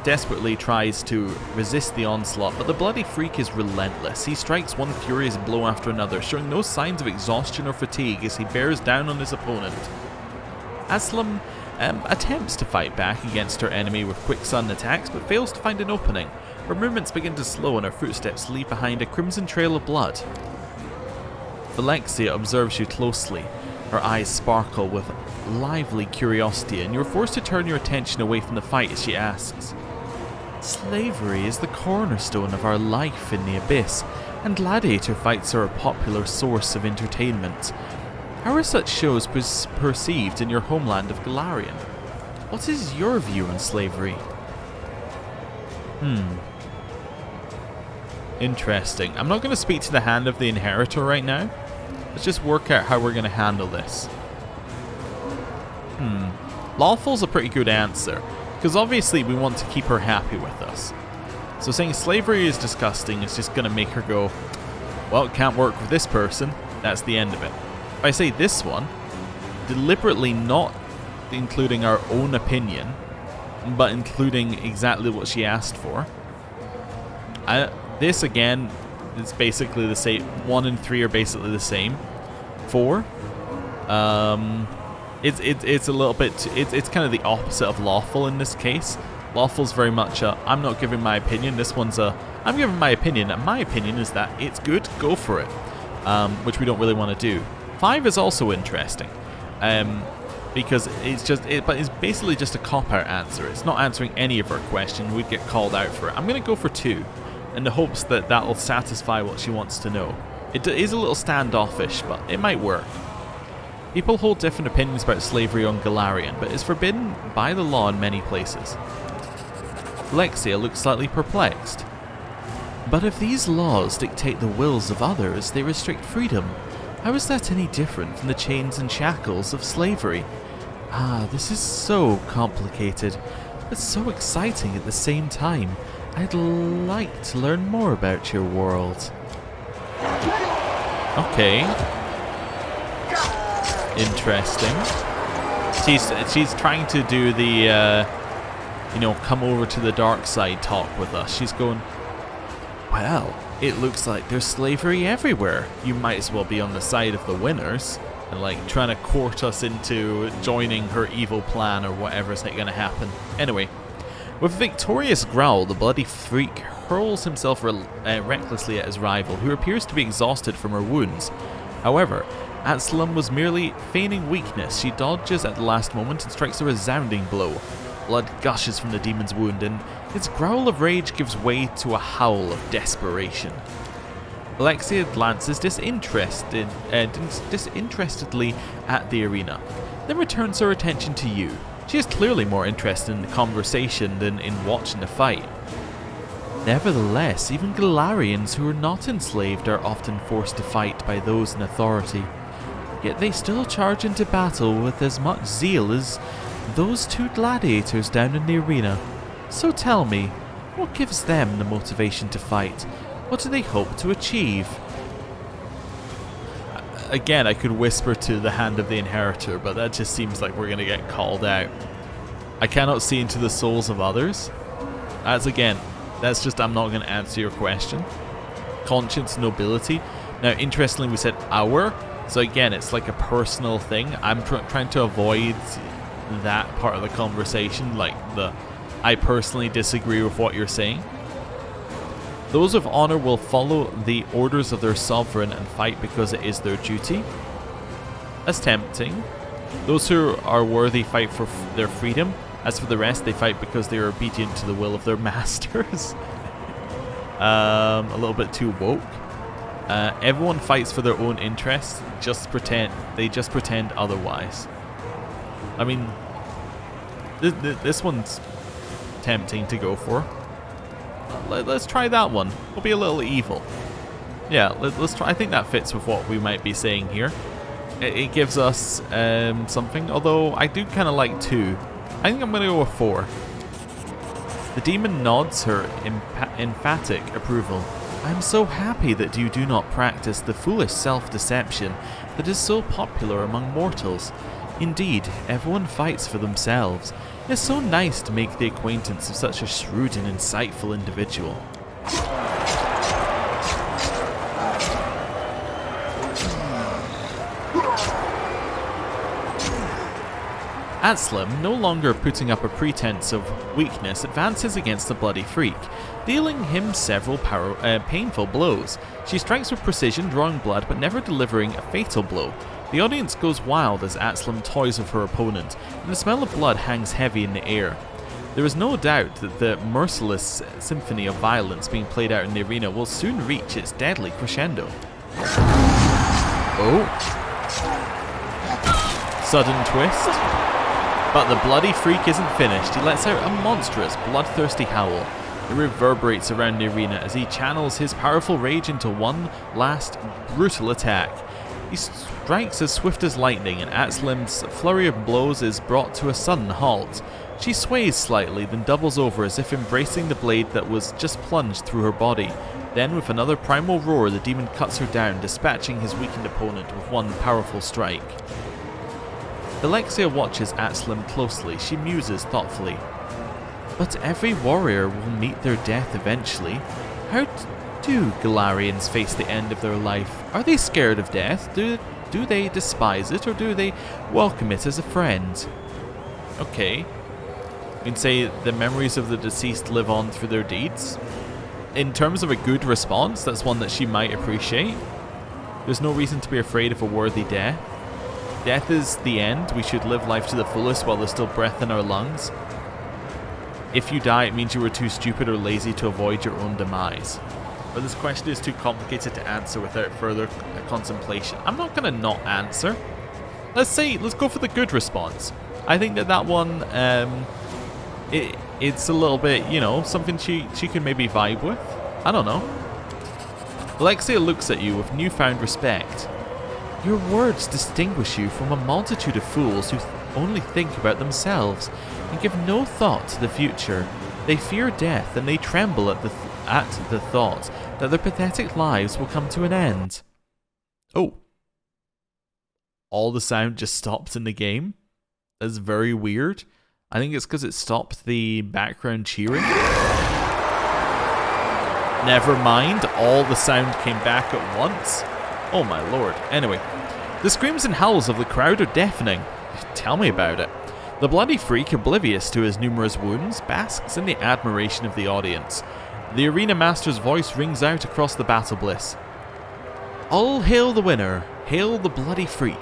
S3: desperately tries to resist the onslaught, but the bloody freak is relentless. He strikes one furious blow after another, showing no signs of exhaustion or fatigue as he bears down on his opponent. Aslam attempts to fight back against her enemy with quick sudden attacks, but fails to find an opening. Her movements begin to slow and her footsteps leave behind a crimson trail of blood. Alexia observes you closely. Her eyes sparkle with lively curiosity, and you're forced to turn your attention away from the fight as she asks, "Slavery is the cornerstone of our life in the Abyss, and gladiator fights are a popular source of entertainment. How are such shows perceived in your homeland of Golarion? What is your view on slavery?" Interesting. I'm not going to speak to the Hand of the Inheritor right now. Let's just work out how we're going to handle this. Lawful's a pretty good answer, because obviously we want to keep her happy with us. So saying slavery is disgusting is just going to make her go, well, it can't work with this person. That's the end of it. If I say this one, deliberately not including our own opinion, but including exactly what she asked for. This again is basically the same. 1 and 3 are basically the same. 4, it's a little bit. It's kind of the opposite of lawful in this case. Lawful's very much a, I'm not giving my opinion. This one's a, I'm giving my opinion, and my opinion is that it's good. Go for it, which we don't really want to do. 5 is also interesting, because it's just, but it's basically just a cop-out answer. It's not answering any of our question. We'd get called out for it. I'm going to go for 2. In the hopes that that will satisfy what she wants to know. It is a little standoffish, but it might work. People hold different opinions about slavery on Golarion, but it's forbidden by the law in many places. Lexia looks slightly perplexed. But if these laws dictate the wills of others, they restrict freedom. How is that any different from the chains and shackles of slavery? This is so complicated, but so exciting at the same time. I'd like to learn more about your world. Okay. Interesting. She's trying to do the, come over to the dark side talk with us. She's going, well, it looks like there's slavery everywhere. You might as well be on the side of the winners. And like trying to court us into joining her evil plan or whatever's going to happen. Anyway. With a victorious growl, the bloody freak hurls himself recklessly at his rival, who appears to be exhausted from her wounds. However, Aslam was merely feigning weakness. She dodges at the last moment and strikes a resounding blow. Blood gushes from the demon's wound, and its growl of rage gives way to a howl of desperation. Alexia glances disinterestedly at the arena, then returns her attention to you. She is clearly more interested in the conversation than in watching the fight. Nevertheless, even Golarions who are not enslaved are often forced to fight by those in authority. Yet they still charge into battle with as much zeal as those 2 gladiators down in the arena. So tell me, what gives them the motivation to fight? What do they hope to achieve? Again, I could whisper to the Hand of the Inheritor, but that just seems like we're going to get called out. I cannot see into the souls of others. That's just, I'm not going to answer your question. Conscience, nobility. Now, interestingly, we said our. So again, it's like a personal thing. I'm trying to avoid that part of the conversation, like I personally disagree with what you're saying. Those of honor will follow the orders of their sovereign and fight because it is their duty. That's tempting. Those who are worthy fight for their freedom. As for the rest, they fight because they are obedient to the will of their masters.
S1: A little bit too woke. Everyone fights for their own interests. They just pretend otherwise. I mean, this one's tempting to go for. Let's try that one. We'll be a little evil. Yeah, let's try. I think that fits with what we might be saying here. It gives us something, although I do kind of like 2. I think I'm going to go with 4. The demon nods her emphatic approval. I am so happy that you do not practice the foolish self-deception that is so popular among mortals. Indeed, everyone fights for themselves. It is so nice to make the acquaintance of such a shrewd and insightful individual. Aslam, no longer putting up a pretense of weakness, advances against the bloody freak, dealing him several painful blows. She strikes with precision, drawing blood, but never delivering a fatal blow. The audience goes wild as Aslam toys with her opponent, and the smell of blood hangs heavy in the air. There is no doubt that the merciless symphony of violence being played out in the arena will soon reach its deadly crescendo. Oh. Sudden twist. But the bloody freak isn't finished. He lets out a monstrous, bloodthirsty howl. It reverberates around the arena as he channels his powerful rage into one last, brutal attack. He strikes as swift as lightning, and Aslam's flurry of blows is brought to a sudden halt. She sways slightly, then doubles over as if embracing the blade that was just plunged through her body. Then, with another primal roar, the demon cuts her down, dispatching his weakened opponent with one powerful strike. Alexia watches Aslam closely. She muses thoughtfully. But every warrior will meet their death eventually. How do Golarions face the end of their life? Are they scared of death? Do they despise it, or do they welcome it as a friend? Okay. You can say the memories of the deceased live on through their deeds. In terms of a good response, that's one that she might appreciate. There's no reason to be afraid of a worthy death. Death is the end. We should live life to the fullest while there's still breath in our lungs. If you die, it means you were too stupid or lazy to avoid your own demise. But this question is too complicated to answer without further contemplation. I'm not going to not answer. Let's go for the good response. I think that one, it's a little bit, something she can maybe vibe with. I don't know. Alexia looks at you with newfound respect. Your words distinguish you from a multitude of fools who only think about themselves and give no thought to the future. They fear death, and they tremble at the thought that their pathetic lives will come to an end. Oh. All the sound just stopped in the game? That's very weird. I think it's because it stopped the background cheering. Never mind, all the sound came back at once. Oh my lord. Anyway, the screams and howls of the crowd are deafening. Tell me about it. The bloody freak, oblivious to his numerous wounds, basks in the admiration of the audience. The arena master's voice rings out across the battle bliss. All hail the winner. Hail the bloody freak.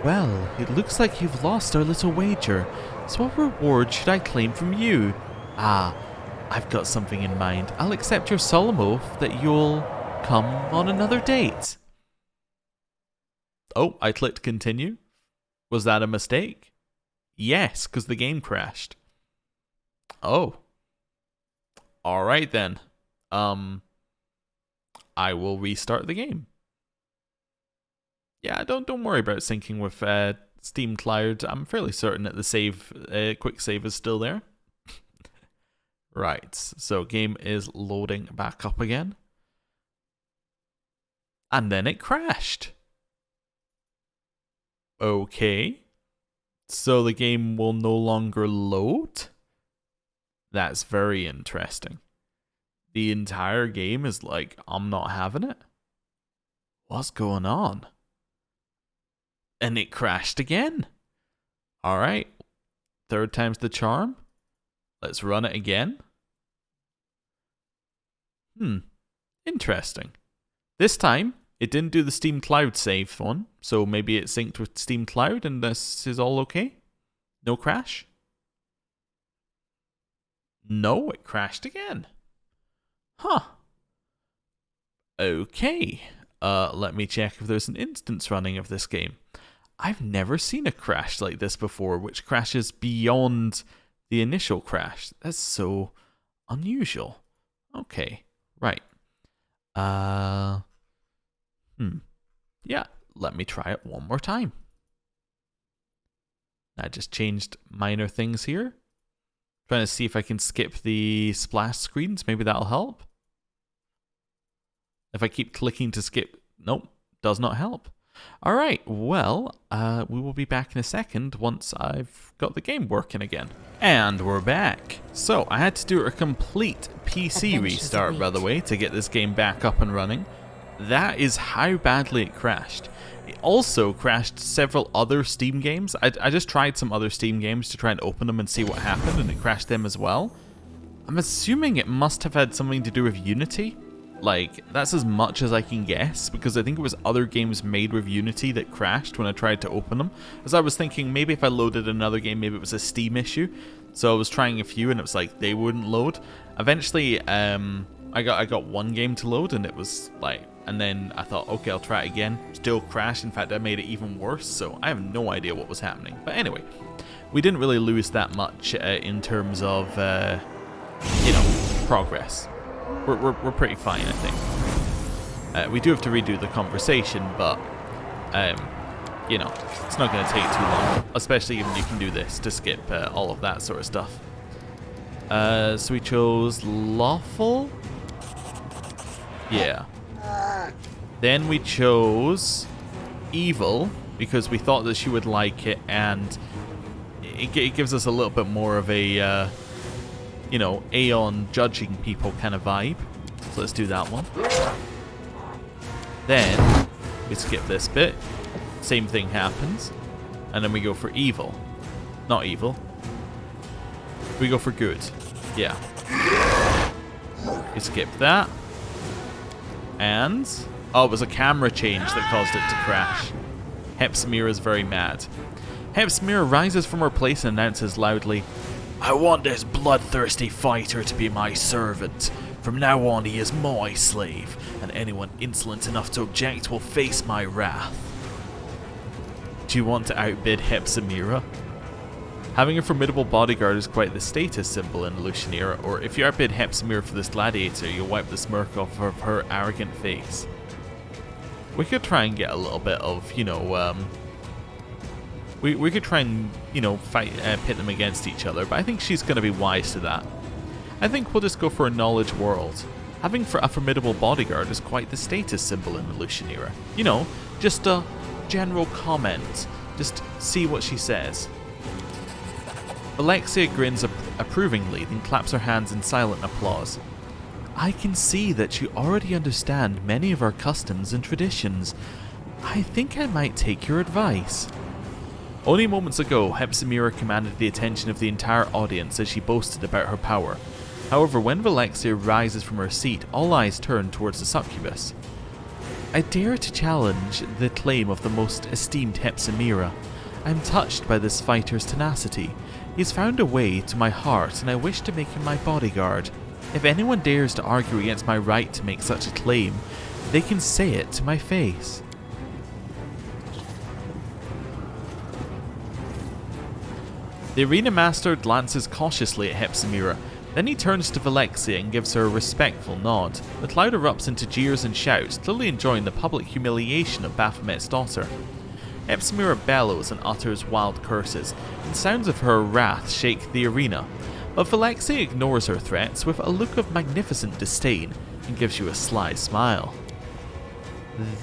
S1: Well, it looks like you've lost our little wager. So what reward should I claim from you? Ah, I've got something in mind. I'll accept your solemn oath that you'll come on another date. Oh, I clicked continue. Was that a mistake? Yes, because the game crashed. Oh. Alright then. I will restart the game. Yeah, don't worry about syncing with Steam Cloud. I'm fairly certain that the quick save is still there. Right, so game is loading back up again. And then it crashed. Okay. So the game will no longer load? That's very interesting. The entire game is like, I'm not having it. What's going on? And it crashed again. Alright. Third time's the charm. Let's run it again. Interesting. This time, it didn't do the Steam Cloud save one, so maybe it synced with Steam Cloud and this is all okay? No crash? No, it crashed again. Huh. Okay. Let me check if there's an instance running of this game. I've never seen a crash like this before, which crashes beyond the initial crash. That's so unusual. Okay, right. Yeah, let me try it one more time. I just changed minor things here. Trying to see if I can skip the splash screens. Maybe that'll help. If I keep clicking to skip, nope, does not help. All right, well, we will be back in a second once I've got the game working again. And we're back. So I had to do a complete PC restart, by the way, to get this game back up and running. That is how badly it crashed. It also crashed several other Steam games. I just tried some other Steam games to try and open them and see what happened, and it crashed them as well. I'm assuming it must have had something to do with Unity. Like, that's as much as I can guess, because I think it was other games made with Unity that crashed when I tried to open them. As I was thinking, maybe if I loaded another game, maybe it was a Steam issue. So I was trying a few, and it was like, they wouldn't load. Eventually, I got one game to load, and it was like, and then I thought, okay, I'll try it again. Still crashed. In fact, I made it even worse, so I have no idea what was happening. But anyway, we didn't really lose that much in terms of, progress. We're pretty fine, I think. We do have to redo the conversation, but, it's not going to take too long. Especially when you can do this to skip all of that sort of stuff. So we chose lawful. Yeah. Then we chose evil, because we thought that she would like it, and it gives us a little bit more of a, Aeon judging people kind of vibe. So let's do that one. Then we skip this bit. Same thing happens. And then we go for evil. Not evil. We go for good. Yeah. We skip that. And oh, it was a camera change that caused it to crash. Hepzibah is very mad. Hepzibah rises from her place and announces loudly, "I want this bloodthirsty fighter to be my servant. From now on he is my slave, and anyone insolent enough to object will face my wrath." Do you want to outbid Hepzibah? Having a formidable bodyguard is quite the status symbol in Lucianera, or if you outbid Hepzibah for this gladiator, you'll wipe the smirk off of her arrogant face. We could try and get a little bit of, we could try and, fight, pit them against each other, but I think she's going to be wise to that. I think we'll just go for a knowledge world. Having a formidable bodyguard is quite the status symbol in the Lucianera. Just a general comment. Just see what she says. Alexia grins approvingly, then claps her hands in silent applause. "I can see that you already understand many of our customs and traditions. I think I might take your advice." Only moments ago, Hepzibah commanded the attention of the entire audience as she boasted about her power. However, when Alexia rises from her seat, all eyes turn towards the succubus. "I dare to challenge the claim of the most esteemed Hepzibah. I am touched by this fighter's tenacity. He has found a way to my heart, and I wish to make him my bodyguard. If anyone dares to argue against my right to make such a claim, they can say it to my face." The arena master glances cautiously at Hepzibah. Then he turns to Alexia and gives her a respectful nod. The crowd erupts into jeers and shouts, clearly enjoying the public humiliation of Baphomet's daughter. Hepzibah bellows and utters wild curses, and sounds of her wrath shake the arena. But Alexia ignores her threats with a look of magnificent disdain and gives you a sly smile.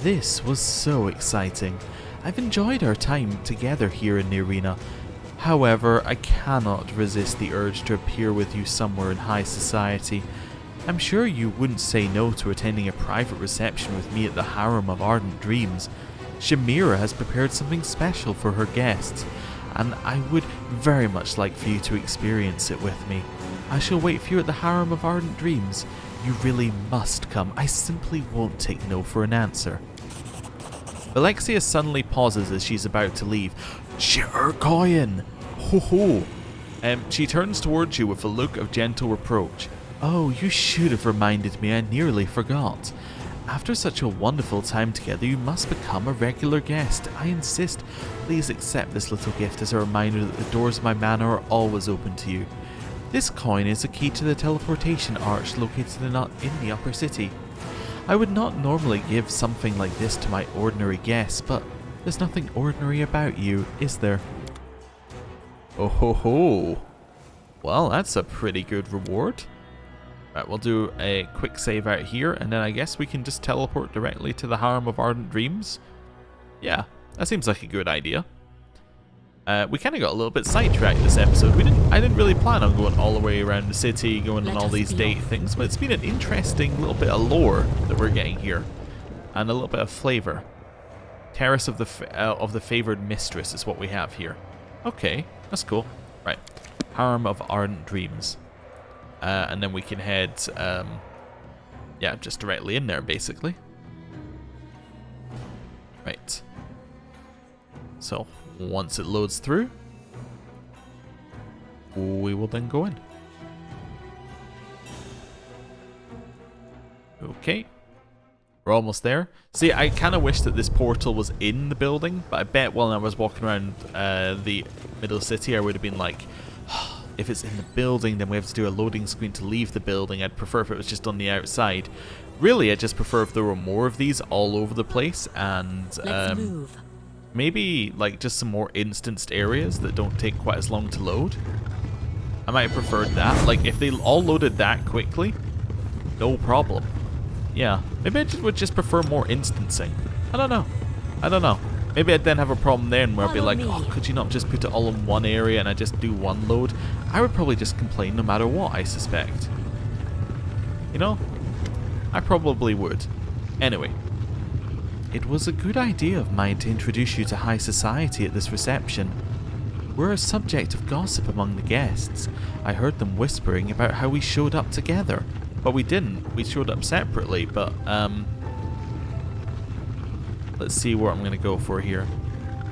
S1: "This was so exciting. I've enjoyed our time together here in the arena. However, I cannot resist the urge to appear with you somewhere in high society. I'm sure you wouldn't say no to attending a private reception with me at the Harem of Ardent Dreams. Shamira has prepared something special for her guests, and I would very much like for you to experience it with me. I shall wait for you at the Harem of Ardent Dreams. You really must come. I simply won't take no for an answer." Alexia suddenly pauses as she's about to leave. "Shirkoyan! Ho ho!" She turns towards you with a look of gentle reproach.
S3: Oh, you should have reminded me, I nearly forgot. After such a wonderful time together, you must become a regular guest. I insist. Please accept this little gift as a reminder that the doors of my manor are always open to you. This coin is a key to the Teleportation Arch located in the upper city. I would not normally give something like this to my ordinary guests, but there's nothing ordinary about you, is there?
S1: Oh ho ho. Well, that's a pretty good reward. Right, we'll do a quick save out here, and then I guess we can just teleport directly to the Harem of Ardent Dreams. Yeah, that seems like a good idea. We kind of got a little bit sidetracked this episode. I didn't really plan on going all the way around the city, going on all these date things, but it's been an interesting little bit of lore that we're getting here, and a little bit of flavor. Terrace of the Favored Mistress is what we have here. Okay, that's cool. Right, Harem of Ardent Dreams. And then we can head, yeah, just directly in there, basically. Right. So, once it loads through, we will then go in. Okay. We're almost there. See, I kind of wish that this portal was in the building, but I bet while I was walking around the middle city, I would have been like, if it's in the building, then we have to do a loading screen to leave the building. I'd prefer if it was just on the outside. Really, I just prefer if there were more of these all over the place, and maybe like just some more instanced areas that don't take quite as long to load. I might have preferred that. Like if they all loaded that quickly, no problem. Yeah, maybe I would just prefer more instancing. I don't know. Maybe I'd then have a problem then where I'd be like, oh, could you not just put it all in one area and I just do one load? I would probably just complain no matter what, I suspect. You know? I probably would. Anyway. It was a good idea of mine to introduce you to high society at this reception. We're a subject of gossip among the guests. I heard them whispering about how we showed up together. But we didn't. We showed up separately, but, let's see what I'm going to go for here.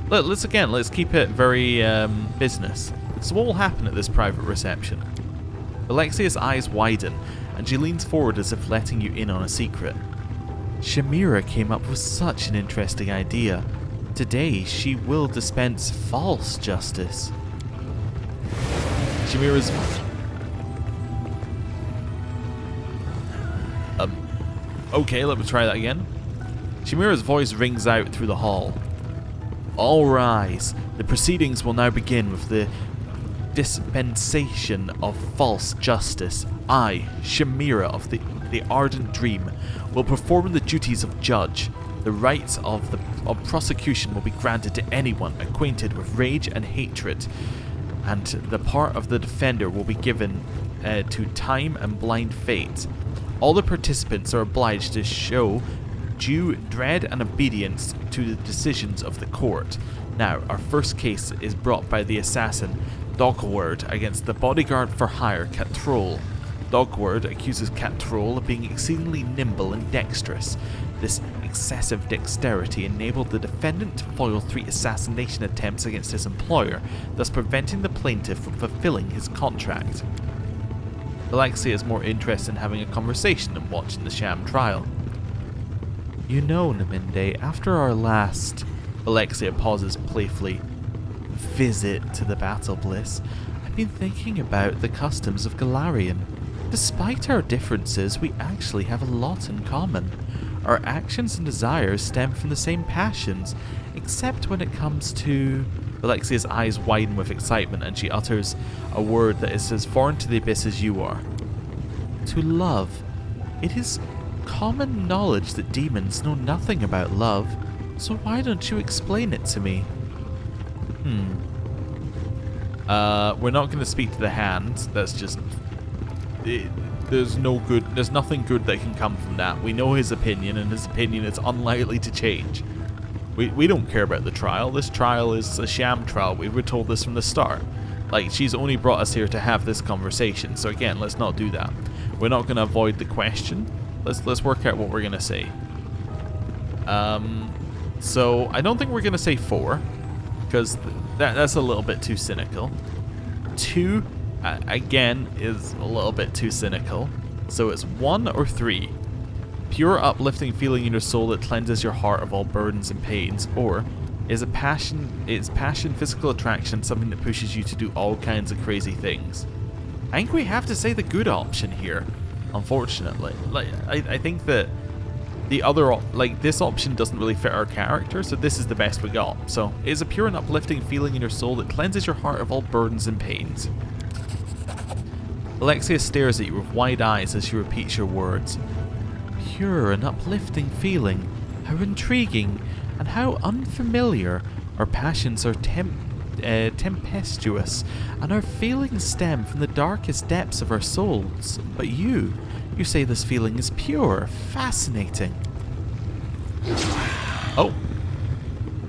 S1: Let's keep it very business. So what will happen at this private reception? Alexia's eyes widen, and she leans forward as if letting you in on a secret. Shamira came up with such an interesting idea. Today, she will dispense false justice. Shamira's... Okay, let me try that again. Shamira's voice rings out through the hall. All rise. The proceedings will now begin with the dispensation of false justice. I, Shamira of the Ardent Dream, will perform the duties of judge. The rights of prosecution will be granted to anyone acquainted with rage and hatred, and the part of the defender will be given to time and blind fate. All the participants are obliged to show due dread and obedience to the decisions of the court. Now, our first case is brought by the assassin Dogward against the bodyguard for hire Catrol. Dogward accuses Catrol of being exceedingly nimble and dexterous. This excessive dexterity enabled the defendant to foil 3 assassination attempts against his employer, thus preventing the plaintiff from fulfilling his contract. Alexia is more interested in having a conversation than watching the sham trial. You know, Naminde, after our last... Alexia pauses playfully. Visit to the Battle Bliss, I've been thinking about the customs of Golarion. Despite our differences, we actually have a lot in common. Our actions and desires stem from the same passions, except when it comes to... Alexia's eyes widen with excitement and she utters a word that is as foreign to the abyss as you are. To love. It is common knowledge that demons know nothing about love, so why don't you explain it to me? We're not going to speak to the hand. That's just... There's nothing good that can come from that. We know his opinion, and his opinion is unlikely to change. We don't care about the trial. This trial is a sham trial. We were told this from the start. Like, she's only brought us here to have this conversation. So again, let's not do that. We're not going to avoid the question. Let's work out what we're going to say. So I don't think we're going to say 4, because that's a little bit too cynical. 2, again, is a little bit too cynical. So it's 1 or 3. Pure uplifting feeling in your soul that cleanses your heart of all burdens and pains, or is passion physical attraction something that pushes you to do all kinds of crazy things? I think we have to say the good option here, unfortunately. Like, I think that the other, this option doesn't really fit our character, so this is the best we got. So, it is a pure and uplifting feeling in your soul that cleanses your heart of all burdens and pains. Alexia stares at you with wide eyes as she repeats your words. Pure and uplifting feeling. How intriguing and how unfamiliar. Our passions are tempestuous, and our feelings stem from the darkest depths of our souls. But you say this feeling is pure. Fascinating. Oh.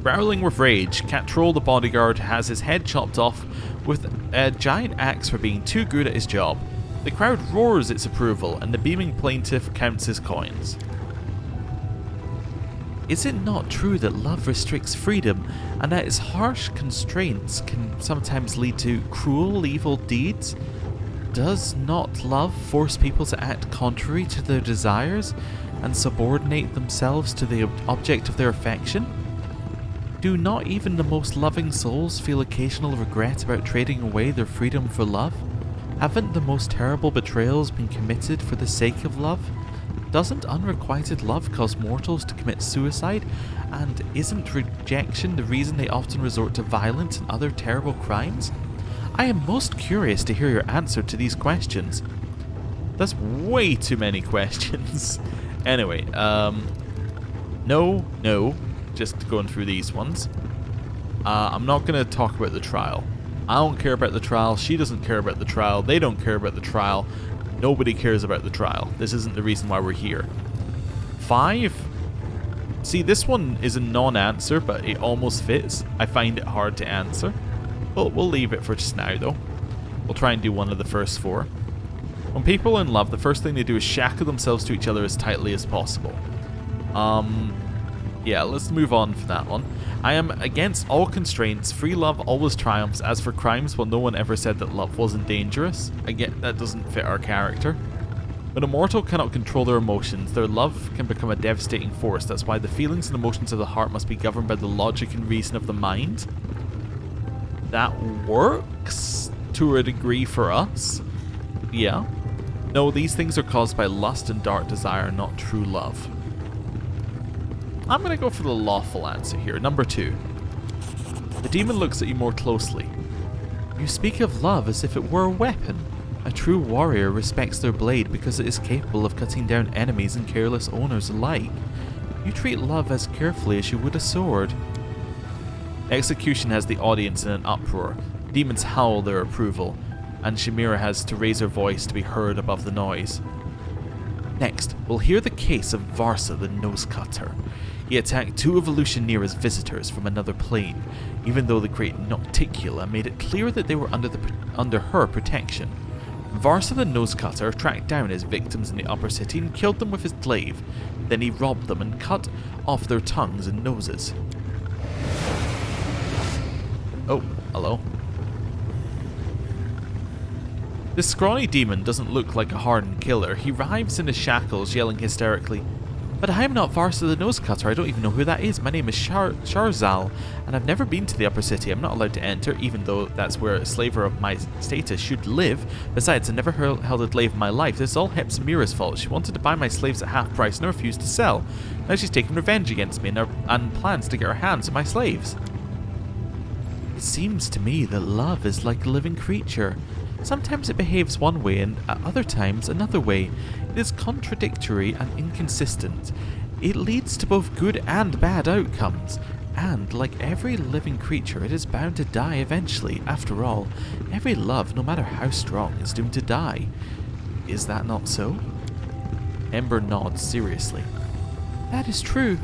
S1: Growling with rage, Catrol the bodyguard has his head chopped off with a giant axe for being too good at his job. The crowd roars its approval, and the beaming plaintiff counts his coins. Is it not true that love restricts freedom, and that its harsh constraints can sometimes lead to cruel, evil deeds? Does not love force people to act contrary to their desires, and subordinate themselves to the object of their affection? Do not even the most loving souls feel occasional regret about trading away their freedom for love? Haven't the most terrible betrayals been committed for the sake of love? Doesn't unrequited love cause mortals to commit suicide? And isn't rejection the reason they often resort to violence and other terrible crimes? I am most curious to hear your answer to these questions. That's way too many questions. Anyway, no, just going through these ones. I'm not going to talk about the trial. I don't care about the trial, she doesn't care about the trial, they don't care about the trial, nobody cares about the trial. This isn't the reason why we're here. 5. See, this one is a non-answer, but it almost fits. I find it hard to answer. But we'll leave it for just now, though. We'll try and do one of the first 4. When people are in love, the first thing they do is shackle themselves to each other as tightly as possible. Yeah, let's move on for that one. I am against all constraints. Free love always triumphs. As for crimes, well, no one ever said that love wasn't dangerous. Again, that doesn't fit our character. When a mortal cannot control their emotions, their love can become a devastating force. That's why the feelings and emotions of the heart must be governed by the logic and reason of the mind. That works to a degree for us. Yeah. No, these things are caused by lust and dark desire, not true love. I'm going to go for the lawful answer here. Number 2. The demon looks at you more closely. You speak of love as if it were a weapon. A true warrior respects their blade because it is capable of cutting down enemies and careless owners alike. You treat love as carefully as you would a sword. Execution has the audience in an uproar. Demons howl their approval, and Shamira has to raise her voice to be heard above the noise. Next, we'll hear the case of Varsa the Nose Cutter. He attacked 2 Evolutioneer's visitors from another plane, even though the great Nocticula made it clear that they were under her protection. Varsa the Nose Cutter tracked down his victims in the upper city and killed them with his glaive. Then he robbed them and cut off their tongues and noses. Oh, hello. This scrawny demon doesn't look like a hardened killer. He writhes in his shackles, yelling hysterically, "But I am not Varsa the Nose Cutter. I don't even know who that is. My name is Sharzal, and I've never been to the upper city. I'm not allowed to enter, even though that's where a slaver of my status should live. Besides, I never held a slave in my life. This is all Hepsamira's fault. She wanted to buy my slaves at half price and I refused to sell. Now she's taking revenge against me and plans to get her hands on my slaves." It seems to me that love is like a living creature. Sometimes it behaves one way and at other times another way. It is contradictory and inconsistent. It leads to both good and bad outcomes. And like every living creature, it is bound to die eventually. After all, every love, no matter how strong, is doomed to die. Is that not so? Ember nods seriously. That is true.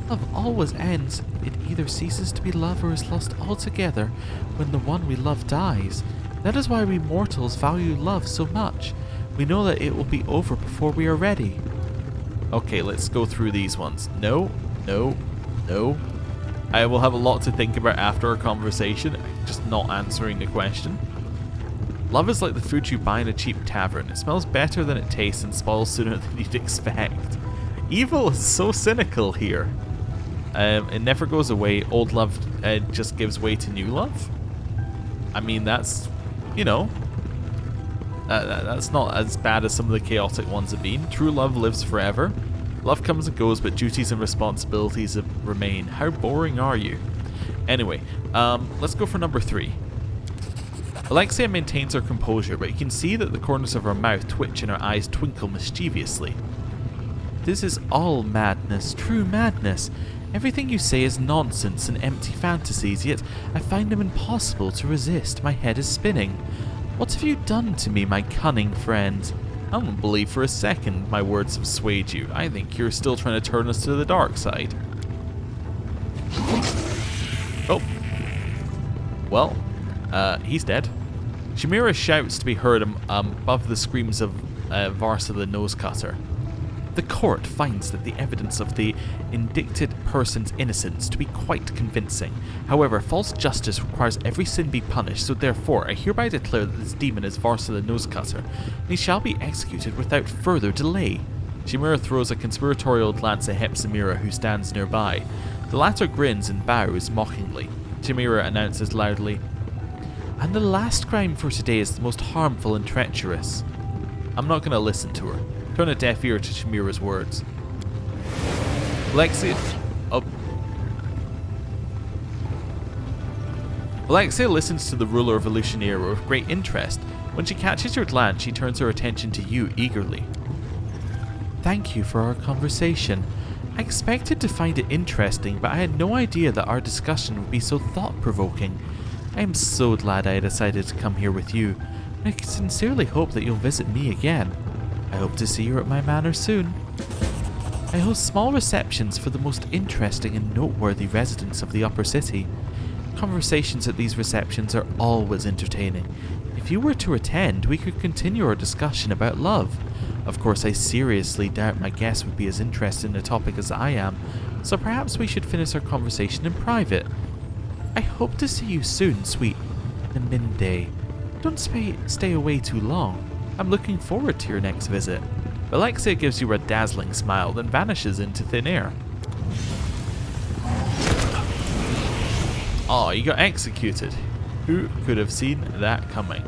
S1: Love always ends. It either ceases to be love or is lost altogether when the one we love dies. That is why we mortals value love so much. We know that it will be over before we are ready. Okay, let's go through these ones. No. I will have a lot to think about after our conversation, just not answering the question. Love is like the food you buy in a cheap tavern. It smells better than it tastes and spoils sooner than you'd expect. Evil is so cynical here. It never goes away. Old love just gives way to new love. I mean, that's, you know, that's not as bad as some of the chaotic ones have been. True love lives forever. Love comes and goes, but duties and responsibilities remain. How boring are you? Anyway, let's go for number 3. Alexia maintains her composure, but you can see that the corners of her mouth twitch and her eyes twinkle mischievously. This is all madness, true madness. Everything you say is nonsense and empty fantasies, yet I find them impossible to resist. My head is spinning. What have you done to me, my cunning friend? I don't believe for a second my words have swayed you. I think you're still trying to turn us to the dark side. Oh. Well, he's dead. Chimera shouts to be heard above the screams of Varsa the Nosecutter. The court finds that the evidence of the indicted person's innocence to be quite convincing. However, false justice requires every sin be punished, so therefore I hereby declare that this demon is Varsa the Nosecutter, and he shall be executed without further delay. Chimera throws a conspiratorial glance at Hepzibah, who stands nearby. The latter grins and bows mockingly. Chimera announces loudly, "And the last crime for today is the most harmful and treacherous." I'm not going to listen to her. Turn a deaf ear to Chimera's words. Lexi Alexia listens to the ruler of Illusionaria with great interest. When she catches your glance, she turns her attention to you eagerly. Thank you for our conversation. I expected to find it interesting, but I had no idea that our discussion would be so thought-provoking. I am so glad I decided to come here with you. I sincerely hope that you'll visit me again. I hope to see you at my manor soon. I host small receptions for the most interesting and noteworthy residents of the upper city. Conversations at these receptions are always entertaining. If you were to attend, we could continue our discussion about love. Of course, I seriously doubt my guests would be as interested in the topic as I am, so perhaps we should finish our conversation in private. I hope to see you soon, sweet Naminde. Don't stay away too long. I'm looking forward to your next visit. Alexia gives you a dazzling smile, then vanishes into thin air. Oh, you got executed. Who could have seen that coming?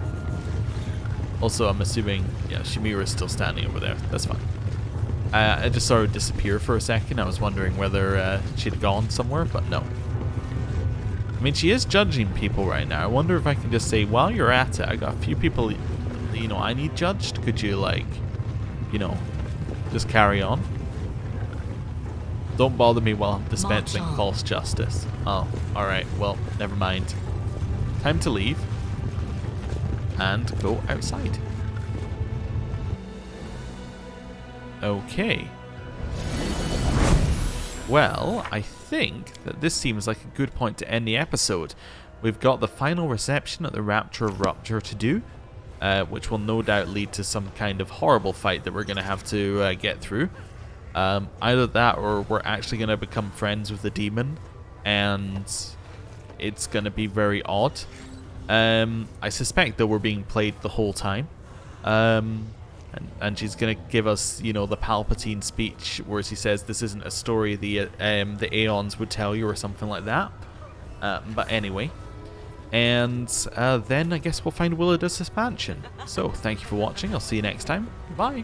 S1: Also, I'm assuming, yeah, Chimera's still standing over there. That's fine. I just saw her disappear for a second. I was wondering whether she'd gone somewhere, but no. I mean, she is judging people right now. I wonder if I can just say, while you're at it, I got a few people, you know, I need judged. Could you, like, you know, just carry on? Don't bother me while I'm dispensing false justice. Oh, alright. Well, never mind. Time to leave. And go outside. Okay. Well, I think that this seems like a good point to end the episode. We've got the final reception at the Rapture Rupture to do, which will no doubt lead to some kind of horrible fight that we're going to have to get through. Either that or we're actually going to become friends with the demon, and it's going to be very odd. I suspect that we're being played the whole time. And she's going to give us, you know, the Palpatine speech where she says this isn't a story the Aeons would tell you or something like that. But anyway. And then I guess we'll find Willowdust expansion. So, thank you for watching. I'll see you next time. Bye.